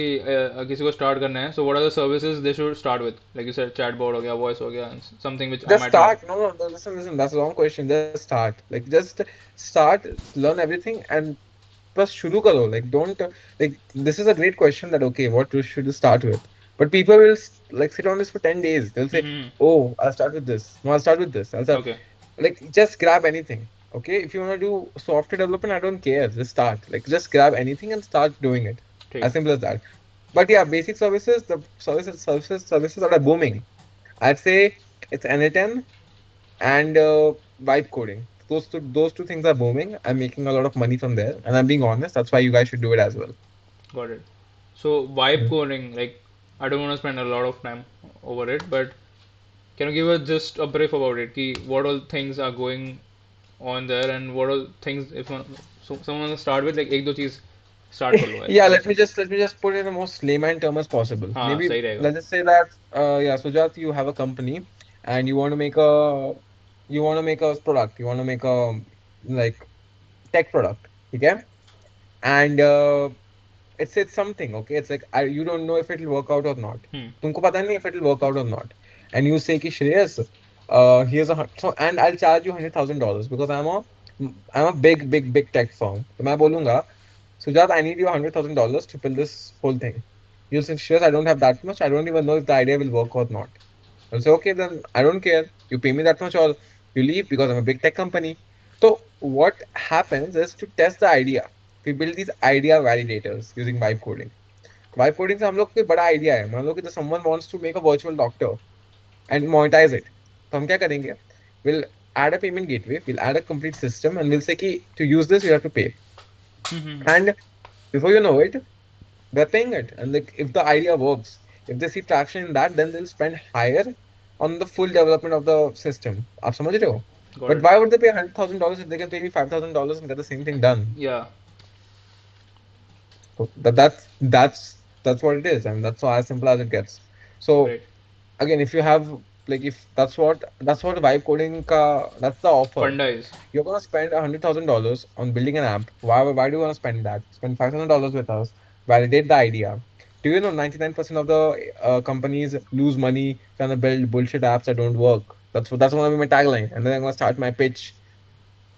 किसी को स्टार्ट करना है, so what are the services they should start with, like you said chatbot हो गया, वॉइस हो गया, something which I just might not. start. No, no, no, listen, listen. That's the wrong question. Just start. Like, just start, learn everything, and बस शुरू करो. Like don't like this is a great question that okay, what should you start with? But people will like sit on this for 10 days. They'll say, oh, I'll start with this. No, I'll start with this. I'll start okay. like just grab anything. Okay, if you want to do software development, I don't care. Just start. Like just grab anything and start doing it. ठीक. As simple as that. But yeah, basic services, the services that are booming. I'd say it's N10 and vibe coding. Those two things are booming. I'm making a lot of money from there, and I'm being honest. That's why you guys should do it as well. Got it. So vibe Mm. coding, like I don't want to spend a lot of time over it, but can you give us just a brief about it? Ki what all things are going on there and what all things if one, so someone will start with like एक दो चीज start कर लो Yeah, ऐसे. let me just put it in the most layman term as possible. हाँ Maybe सही रहेगा. let's just say that yeah, Sujat, you have a company and you want to make a product. You want to make a like tech product. Okay, and it's something. Okay, it's like you don't know if it'll work out or not. Hmm. तुमको पता नहीं if it'll work out or not. And you say कि Shreyas, here's so and I'll charge you $100,000 because I'm a big tech firm. तो मैं बोलूंगा Sujat, I need you $100,000 to build this whole thing. You'll say, Shreyas, I don't have that much. I don't even know if the idea will work or not. I'll say, okay, then I don't care. You pay me that much or you leave because I'm a big tech company. So what happens is to test the idea. We build these idea validators using vibe coding. Vibe coding से हम लोग को कोई बड़ा idea है. मान लो कि someone wants to make a virtual doctor and monetize it. तो हम क्या करेंगे? We'll add a payment gateway. We'll add a complete system and we'll say कि to use this you have to pay. And before you know it, they're paying it. And like if the idea works, if they see traction in that, then they'll spend higher on the full development of the system. आप समझ रहे हो? Got But it. why would they pay $100,000 if they can pay me $5,000 and get the same thing done? Yeah. So that's what it is. I mean that's as simple as it gets. So Great. again, if you have like if that's what vibe coding that's the offer. Funda is. You're gonna spend $100,000 on building an app. Why do you wanna spend that? Spend $5,000 with us, validate the idea. Do you know 99% of the companies lose money trying to build bullshit apps that don't work? That's gonna be my tagline. And then I'm gonna start my pitch.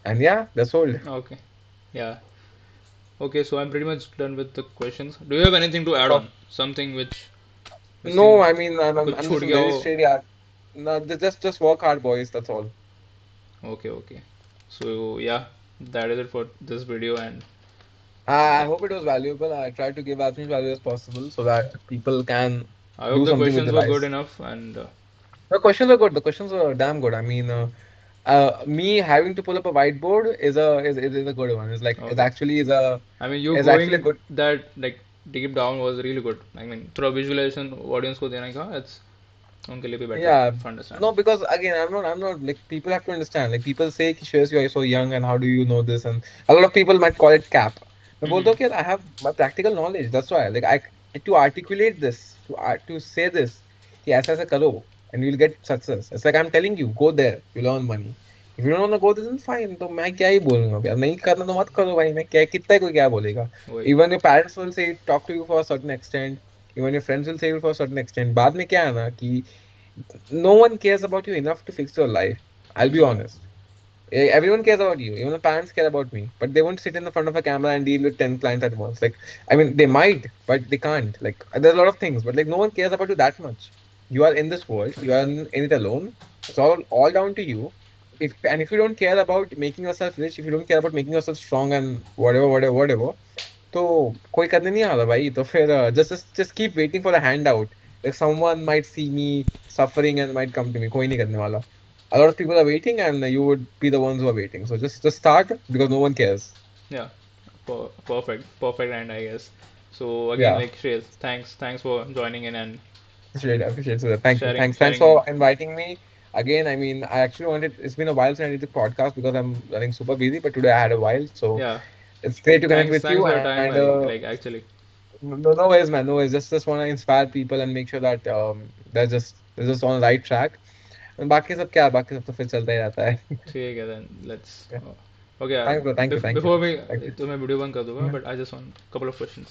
And yeah, they're sold. Okay. Yeah. Okay, so I'm pretty much done with the questions. Do you have anything to add So, on? Something which no, missing I mean, कुछ I'm छूट just गया very हो? straight. Yeah, no, just work hard, boys. That's all. Okay, okay. So yeah, that is it for this video, and I like hope it was valuable. I tried to give as much value as possible so that people can I hope do the something with questions their were good lives. enough, and The questions are good. The questions are damn good. I mean, me having to pull up a whiteboard is a good one. okay. I mean, you is actually a going good. that like deep down was really good. I mean, थोड़ा visualization audience को देने का it's उनके लिए भी better Yeah, to understand. no, because again, I'm not like people have to understand. Like people say, "Ki, Shreyas, you are so young, and how do you know this?" And a lot of people might call it cap. मैं बोलता Mm-hmm. हूँ कि I have my practical knowledge. That's why, like, I to articulate this, to say this, कि ऐसा ऐसा करो, and you'll get success. It's like I'm telling you, go there, you'll earn money. If you don't want to go there, then fine. तो मैं क्या ही बोलूँगा यार नहीं करना तो मत करो भाई मैं क्या कितना कोई क्या बोलेगा. वही. Even your parents will say talk to you for a certain extent. Even your friends will say you for a certain extent. बाद में क्या है ना कि no one cares about you enough to fix your life. I'll be Mm-hmm. honest. Everyone cares about you. Even the parents care about me, but they won't sit in the front of a camera and deal with 10 clients at once. Like, I mean, they might, but they can't. Like, there's a lot of things, but like, no one cares about you that much. You are in this world. You are in it alone. It's all down to you. If you don't care about making yourself rich, if you don't care about making yourself strong and whatever, तो कोई करने नहीं आ रहा भाई तो फिर just keep waiting for a handout. Like someone might see me suffering and might come to me. कोई नहीं करने वाला. A lot of people are waiting and you would be the ones who are waiting. So just start because no one cares. Yeah. Perfect. Perfect end, I guess. So again, Yeah, like Shreyas, thanks for joining in and appreciate it. Thank you. Thanks sharing. for inviting me. Again, I mean, I actually wanted. It's been a while since I did the podcast because I'm running super busy. But today I had a while, so Yeah. it's great to connect with Thanks you. for your And time. Like actually. no worries, man. No worries. Just want to inspire people and make sure that they're just on the right track. बाकी सब क्या बाकी सब तो फिर चलता ही रहता है. ठीक है then let's okay Thank you, bro. Thank you, thank you, before we thank you. तो मैं वीडियो बंद कर दूंगा Mhm. but I just want couple of questions